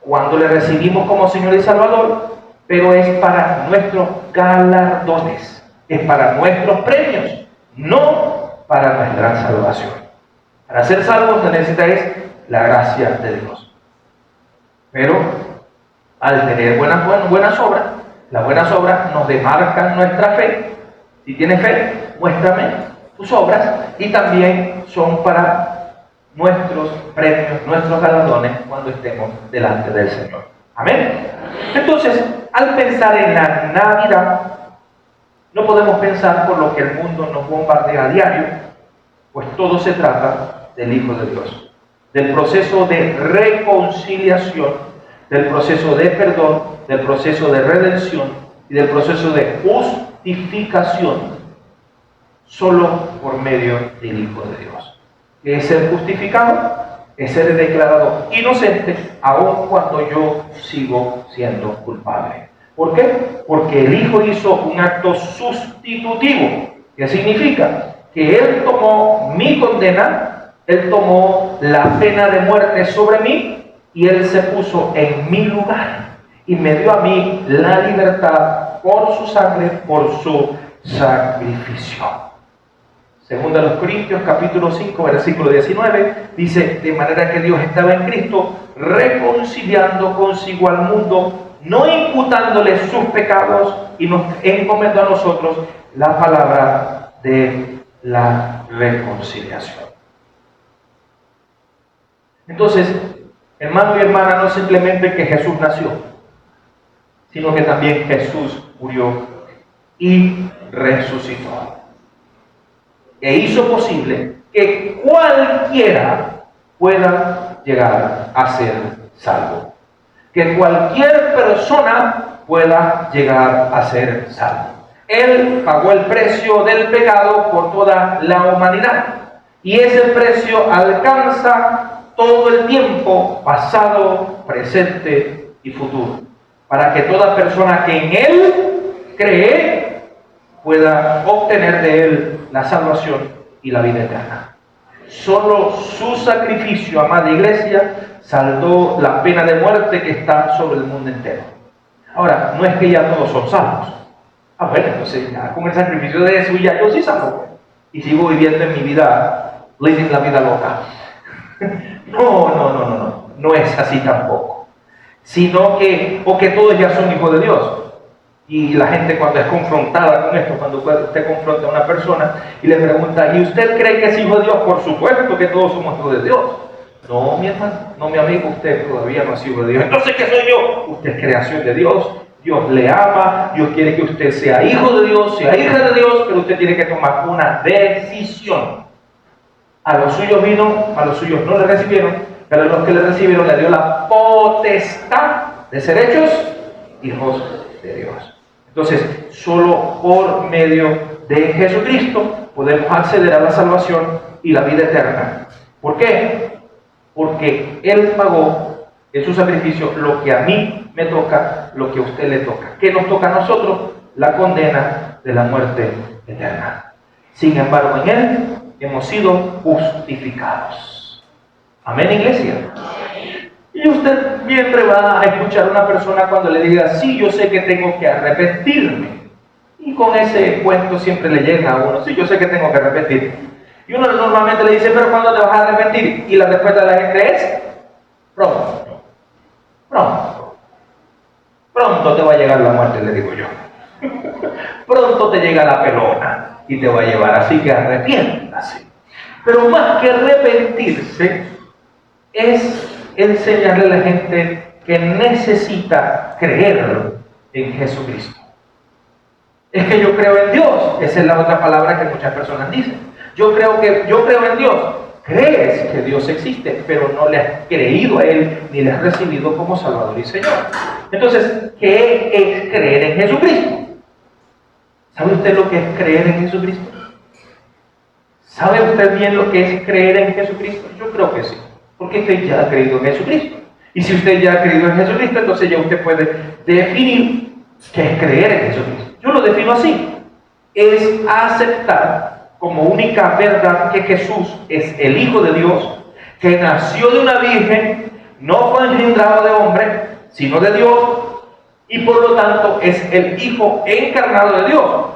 cuando le recibimos como Señor y Salvador, pero es para nuestros galardones, es para nuestros premios, no para nuestra salvación. Para ser salvos se necesita la gracia de Dios. Pero al tener buenas obras, las buenas obras nos demarcan nuestra fe, Si tienes fe, muéstrame tus obras, y también son para nuestros premios, nuestros galardones cuando estemos delante del Señor. Amén. Entonces, al pensar en la Navidad, no podemos pensar por lo que el mundo nos bombardea a diario, pues todo se trata del Hijo de Dios, del proceso de reconciliación, del proceso de perdón, del proceso de redención y del proceso de justificación, solo por medio del Hijo de Dios. ¿Qué es ser justificado? Es ser declarado inocente aun cuando yo sigo siendo culpable. ¿Por qué? Porque el Hijo hizo un acto sustitutivo. ¿Qué significa? Que Él tomó mi condena, Él tomó la pena de muerte sobre mí y Él se puso en mi lugar y me dio a mí la libertad por su sangre, por su sacrificio. Segunda a los Corintios, capítulo 5, versículo 19, dice: de manera que Dios estaba en Cristo reconciliando consigo al mundo, no imputándole sus pecados, y nos encomendó a nosotros la palabra de la reconciliación. Entonces, hermano y hermana, no simplemente que Jesús nació, sino que también Jesús murió y resucitó. E hizo posible que cualquiera pueda llegar a ser salvo. Que cualquier persona pueda llegar a ser salvo. Él pagó el precio del pecado por toda la humanidad. Y ese precio alcanza todo el tiempo, pasado, presente y futuro. Para que toda persona que en Él cree pueda obtener de Él la salvación y la vida eterna. Solo su sacrificio, amada iglesia, saldó la pena de muerte que está sobre el mundo entero. Ahora, no es que ya todos son salvos. Bueno, entonces ya con el sacrificio de Jesús ya yo sí salvo. Y sigo viviendo en mi vida, living la vida loca. No es así tampoco. Sino que, porque todos ya son hijos de Dios. Y la gente cuando es confrontada con esto, cuando usted confronta a una persona y le pregunta: ¿y usted cree que es hijo de Dios? Por supuesto que todos somos hijos de Dios. No, mi hermano, no, mi amigo, usted todavía no es hijo de Dios. Entonces, ¿qué soy yo? Usted es creación de Dios. Dios le ama, Dios quiere que usted sea hijo de Dios, sea hija de Dios, pero usted tiene que tomar una decisión. A los suyos vino, a los suyos no le recibieron, pero a los que le recibieron le dio la potestad de ser hechos hijos de Dios. Entonces, solo por medio de Jesucristo podemos acceder a la salvación y la vida eterna. ¿Por qué? Porque Él pagó en su sacrificio lo que a mí me toca, lo que a usted le toca. ¿Qué nos toca a nosotros? La condena de la muerte eterna. Sin embargo, en Él hemos sido justificados. Amén, iglesia. Y usted siempre va a escuchar a una persona cuando le diga: sí, yo sé que tengo que arrepentirme. Y con ese cuento siempre le llega a uno: sí, yo sé que tengo que arrepentirme. Y uno normalmente le dice: pero ¿cuándo te vas a arrepentir? Y la respuesta de la gente es: pronto. Pronto te va a llegar la muerte, le digo yo. Pronto te llega la pelona y te va a llevar, así que arrepiéntase. Pero más que arrepentirse es enseñarle a la gente que necesita creer en Jesucristo. Es que yo creo en Dios. Esa es la otra palabra que muchas personas dicen. Yo creo en Dios. Crees que Dios existe, pero no le has creído a Él ni le has recibido como Salvador y Señor. Entonces, ¿qué es creer en Jesucristo? ¿Sabe usted lo que es creer en Jesucristo? ¿Sabe usted bien lo que es creer en Jesucristo? Yo creo que sí. Porque usted ya ha creído en Jesucristo. Y si usted ya ha creído en Jesucristo, entonces ya usted puede definir qué es creer en Jesucristo. Yo lo defino así. Es aceptar como única verdad que Jesús es el Hijo de Dios, que nació de una virgen, no fue engendrado de hombre, sino de Dios, y por lo tanto es el Hijo encarnado de Dios.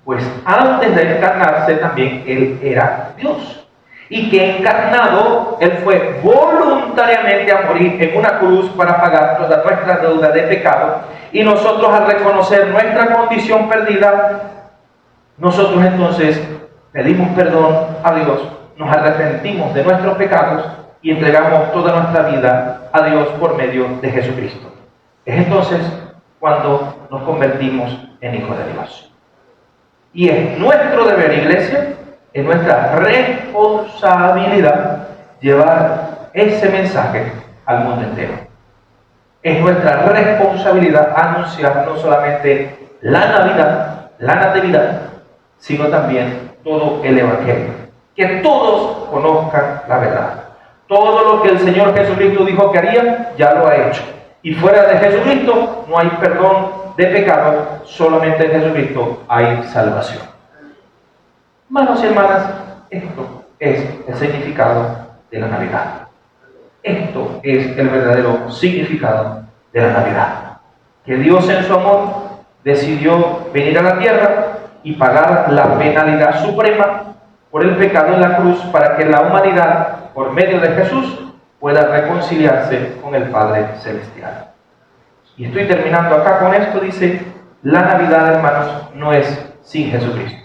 Pues antes de encarnarse también Él era Dios. Y que encarnado, Él fue voluntariamente a morir en una cruz para pagar toda nuestra deuda de pecado. Y nosotros, al reconocer nuestra condición perdida, nosotros entonces pedimos perdón a Dios, nos arrepentimos de nuestros pecados y entregamos toda nuestra vida a Dios por medio de Jesucristo. Es entonces cuando nos convertimos en hijos de Dios. Y es nuestro deber, iglesia, es nuestra responsabilidad llevar ese mensaje al mundo entero. Es nuestra responsabilidad anunciar no solamente la Navidad, la Natividad, sino también todo el Evangelio. Que todos conozcan la verdad. Todo lo que el Señor Jesucristo dijo que haría, ya lo ha hecho. Y fuera de Jesucristo no hay perdón de pecado, solamente en Jesucristo hay salvación. Hermanos y hermanas, esto es el significado de la Navidad. Esto es el verdadero significado de la Navidad. Que Dios en su amor decidió venir a la tierra y pagar la penalidad suprema por el pecado en la cruz para que la humanidad, por medio de Jesús, pueda reconciliarse con el Padre Celestial. Y estoy terminando acá con esto, dice, la Navidad, hermanos, no es sin Jesucristo.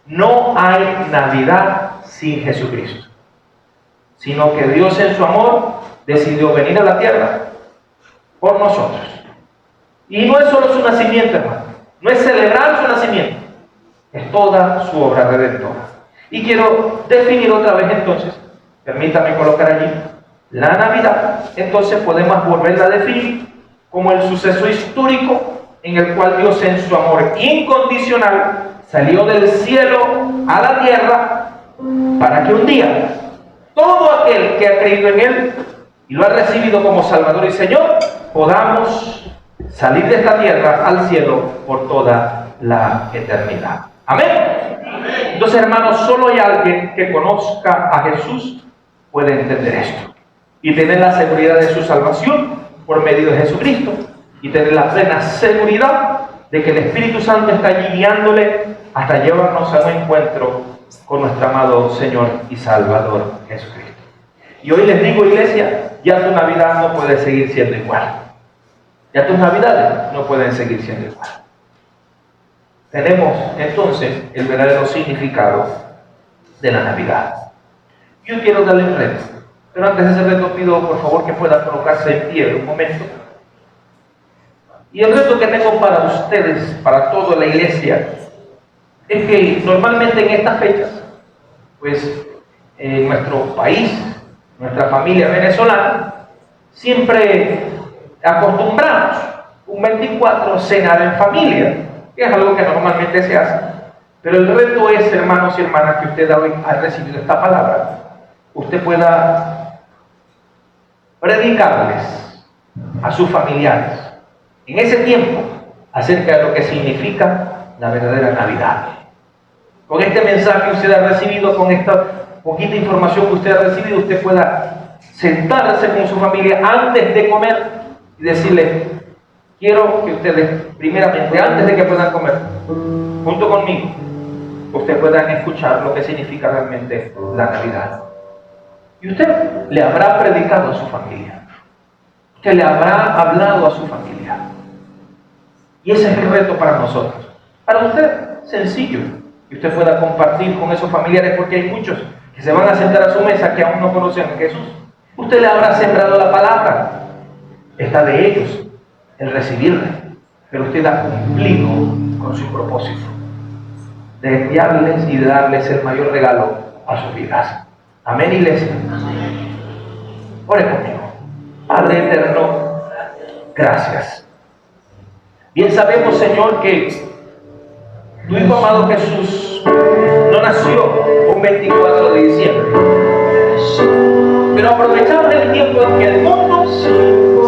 No hay Navidad sin Jesucristo, sino que Dios en su amor decidió venir a la tierra por nosotros. Y no es solo su nacimiento, hermano, no es celebrar su nacimiento, es toda su obra redentora. Y quiero definir otra vez entonces, permítame colocar allí, la Navidad, entonces podemos volverla a definir como el suceso histórico en el cual Dios en su amor incondicional salió del cielo a la tierra para que un día todo aquel que ha creído en Él y lo ha recibido como Salvador y Señor, podamos salir de esta tierra al cielo por toda la eternidad. Amén. Entonces, hermanos, solo hay alguien que conozca a Jesús puede entender esto y tener la seguridad de su salvación por medio de Jesucristo y tener la plena seguridad de que el Espíritu Santo está allí guiándole hasta llevarnos a un encuentro con nuestro amado Señor y Salvador Jesucristo. Y hoy les digo, iglesia, ya tu Navidad no puede seguir siendo igual. Ya tus Navidades no pueden seguir siendo igual. Tenemos entonces el verdadero significado de la Navidad. Yo quiero darle un reto, pero antes de ese reto pido por favor que pueda colocarse en pie un momento. Y el reto que tengo para ustedes, para toda la iglesia, es que normalmente en estas fechas, pues en nuestro país, nuestra familia venezolana, siempre acostumbramos un 24 cenar en familia, que es algo que normalmente se hace. Pero el reto es, hermanos y hermanas, que usted hoy ha recibido esta palabra, usted pueda predicarles a sus familiares en ese tiempo acerca de lo que significa la verdadera Navidad. Con este mensaje que usted ha recibido, con esta poquita información que usted ha recibido, usted pueda sentarse con su familia antes de comer y decirle: quiero que ustedes, primeramente, antes de que puedan comer, junto conmigo, ustedes puedan escuchar lo que significa realmente la Navidad. Y usted le habrá predicado a su familia. Usted le habrá hablado a su familia. Y ese es el reto para nosotros. Para usted, sencillo. Que usted pueda compartir con esos familiares, porque hay muchos que se van a sentar a su mesa que aún no conocen a Jesús. Usted le habrá sembrado la palabra. Está de ellos el recibirla. Pero usted ha cumplido con su propósito de enviarles y de darles el mayor regalo a sus vidas. Amén, iglesia. Ore conmigo. Padre eterno, gracias. Bien sabemos, Señor, que tu Hijo amado Jesús no nació un 24 de diciembre. Pero aprovechamos el tiempo en que el mundo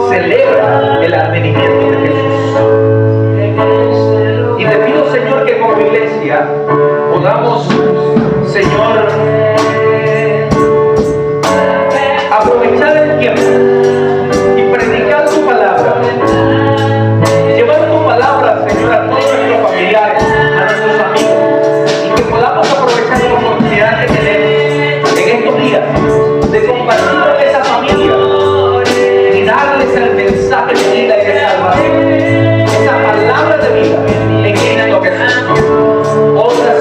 celebra el advenimiento de Jesús. Y te pido, Señor, que como iglesia podamos, Señor, aprovechar el tiempo y predicar tu palabra. Llevar tu palabra, Señor, a todos nuestros familiares, a nuestros amigos, y que podamos aprovechar la oportunidad que tenemos en estos días de compartir con esa familia y darles el mensaje de vida y de salvación, esa palabra de vida en Cristo Jesús. Otra,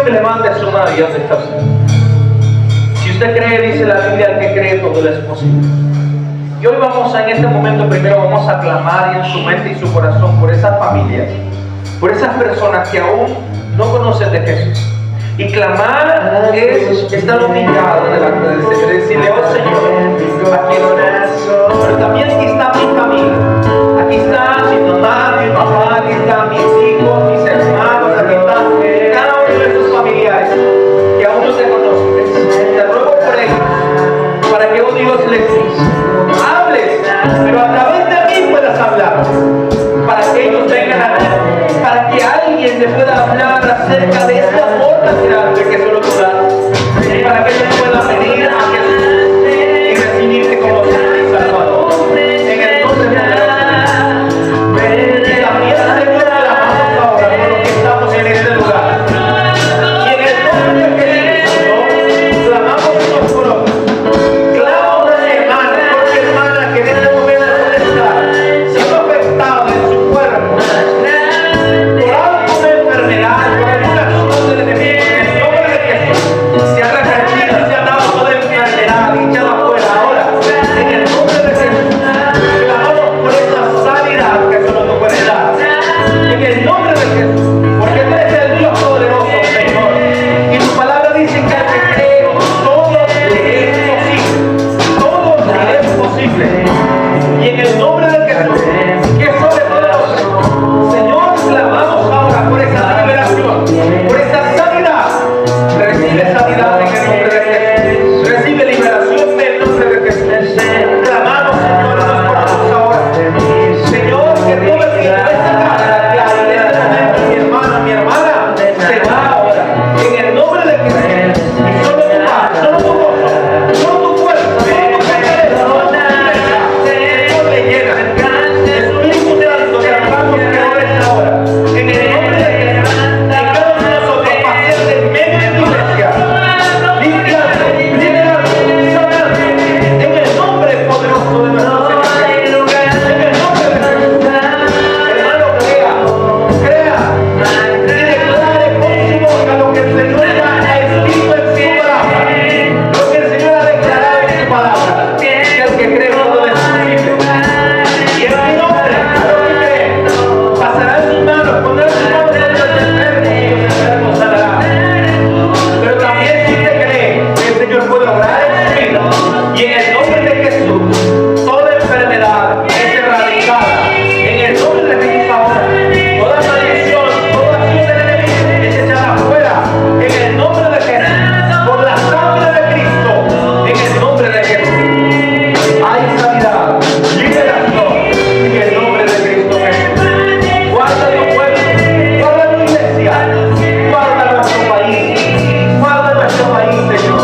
que levante su mano y donde está usted. Si usted cree, dice la Biblia, al que cree todo le es posible. Y hoy vamos en este momento, primero vamos a clamar en su mente y su corazón por esas familias, por esas personas que aún no conocen de Jesús. Y clamar es estar humillado delante del Señor, decirle: oh Señor, aquí estoy. Pero también aquí está mi familia, aquí está mi mamá, mi papá, aquí están mis hijos, mis hermanos, aquí está cada uno de esos familiares que aún no te conocen. Te ruego por ellos, para que, oh Dios, les hables, pero a través de mí puedas hablar, para que ellos vengan a ver, para que alguien le pueda hablar acerca de este amor tan grande que solo tú das, y para que ellos puedan venir a Jesús y recibirte como Señor y Salvador. En el nombre de Jesús. Y también, Señor, alabamos ahora por los que estamos en este lugar. Y en el nombre de Jesús, clamamos unos por otros. Clama una hermana, porque hermana que en este momento puede estar siendo afectada en su cuerpo por alguna enfermedad, por alguna acción del enemigo. En el nombre de Jesús se ha revertido, se ha dado toda enfermedad y echada afuera ahora. En el nombre de Jesús clamamos por esa sanidad que solo tú puedes dar. En el nombre de Jesús, porque tú eres el Dios poderoso, Señor. Y tu palabra dice que al que cree todo le es posible. Todo le es posible. Y en el nombre de Jesús, que sobre todo, Señor, clamamos ahora por esa liberación, por esa sanidad. Recibe sanidad en el nombre de Jesús. Recibe liberación en el nombre de Jesús. Clamamos, Señor, unos por otros ahora. Señor, que todo el que esta carga que hay en este momento, mi hermano, mi hermana, se va ahora. En el nombre de Jesús. Y solo tu paz, solo tu gozo, solo tu fuerza, solo tu fortaleza, solo tu firmeza, Señor, le llena. Espíritu Santo, te rogamos que obres ahora. En el nombre de Jesús. En cada uno de nosotros, paciente en medio de tu iglesia. Limpiando, liberando, sanando. En el nombre poderoso de nuestro Señor Jesús. En el nombre de Jesús. Hermano, crea y declare con su boca lo que el Señor ya ha escrito en su palabra, lo que el Señor ha declarado en su palabra, que el que cree todo es posible. Y en mi nombre, a los que creen, pasarán sus manos, pondrán sus manos sobre los enfermos y los enfermos sanarán. Pero también si usted cree que el Señor puede obrar en su vida, y en el nombre de Jesús, toda enfermedad es erradicada. En el nombre de Jesús ahora, toda maldición, toda acción del enemigo es echada afuera. En el nombre de Jesús, por la sangre de Cristo, en el nombre de Jesús, hay sanidad, liberación, en el nombre de Cristo Jesús. Guarda tu pueblo, guarda tu iglesia, guarda nuestro país, Señor.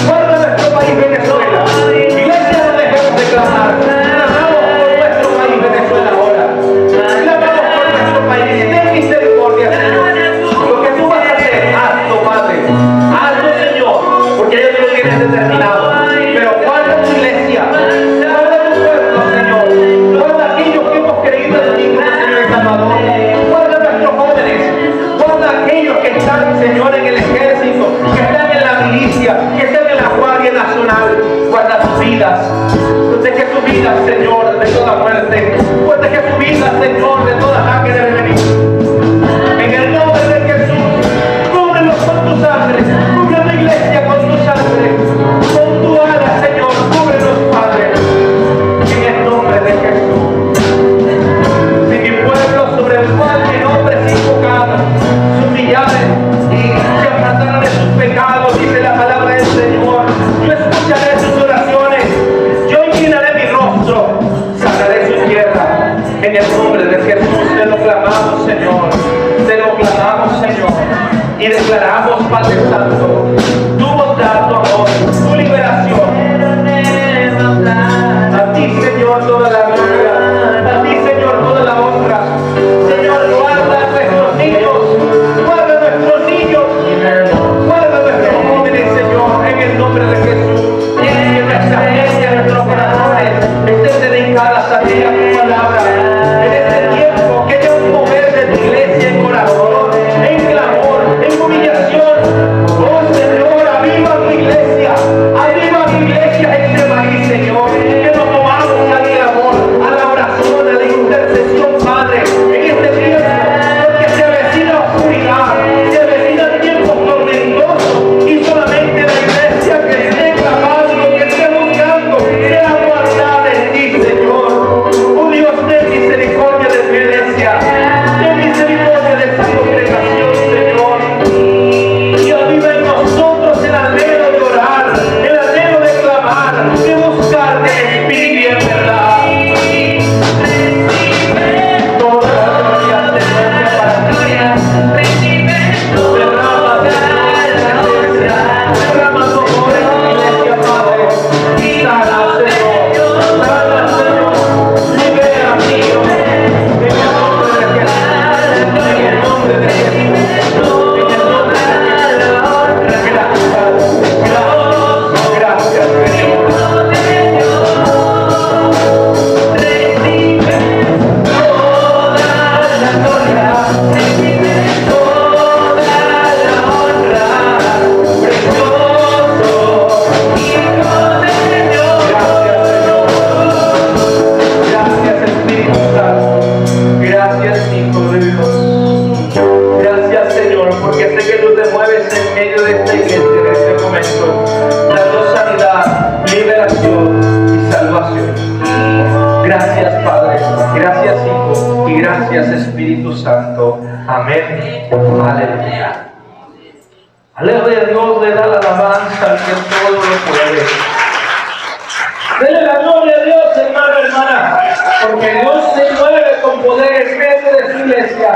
Guarda nuestro país, Venezuela. Iglesia, no dejemos de clamar. Clamamos por nuestro país, Venezuela, ahora. Clamamos por nuestro país. Ten misericordia, Señor. Lo que tú vas a hacer, hazlo, Padre. Hazlo, Señor, porque ya tú lo tienes determinado. Pero guarda tu iglesia, guarda tu pueblo, Señor. Guarda aquellos que hemos creído en ti como Señor y Salvador. Guarda nuestros jóvenes. Guarda aquellos que están, Señor, en el ejército, que están en la milicia, que están en la Guardia Nacional. Guarda sus vidas. Protege sus vidas, Señor, de toda muerte. Protege sus vidas, Señor, de toda ataque del enemigo. En el nombre de Jesús, cúbrelos con tu sangre. Cubre a la iglesia con tu sangre. Con tu ala, Señor, cúbrelos, Padre. En el nombre de Jesús. Si mi pueblo sobre el cual mi nombre es invocado se humillare y se apartara de sus pecados, dice la palabra del Señor, yo escucharé sus oraciones, yo inclinaré mi rostro, sanaré su tierra. En el nombre de Jesús te lo clamamos, Señor, te lo clamamos, Señor, y declaramos, Padre Santo, tu bondad, tu amor, tu liberación. A ti, Señor, toda la gloria, a ti, Señor, toda la honra. Señor, guarda a nuestros niños, guarda a nuestros niños, guarda a nuestros jóvenes, Señor, en el nombre de Jesús. Que nuestra mente, nuestros corazones estén dedicadas a ti, a tu palabra. En este tiempo, que haya un mover de tu iglesia en oración, en clamor, en humillación. Oh Señor, aviva tu iglesia en este país, Señor. Que nos movamos al clamor, a la oración, a la intercesión, Padre, en este tiempo, porque se avecina oscuridad, se avecina tiempos tormentosos, y solamente la iglesia que esté clamando, que esté buscando, sea guardada en ti, Señor. Oh Dios, ten misericordia de tu iglesia, ten misericordia de esta congregación, Señor. Y aviva en nosotros el anhelo de orar, el anhelo de clamar, de buscar de espíritu y en verdad. Toda la gloria se vuelve para ti. Derrama tu amor en tu iglesia, Padre. Sana, Señor. Sana, Señor. Libera, Dios. En el nombre de Jesús. En el nombre de Jesús. En el nombre de Jesús. Gracias, Señor. Gracias, Espíritu Santo. Gracias, Hijo de Dios. Gracias, Señor, porque sé que tú te mueves en medio de esta iglesia en este momento, dando sanidad, liberación y salvación. Gracias, Padre. Gracias, Hijo. Y gracias, Espíritu Santo. Amén. Aleluya. Aleluya. Dios le da la alabanza al que todo lo puede. Dele la gloria a Dios, hermano, hermana, porque Dios se mueve con poder en medio de su iglesia.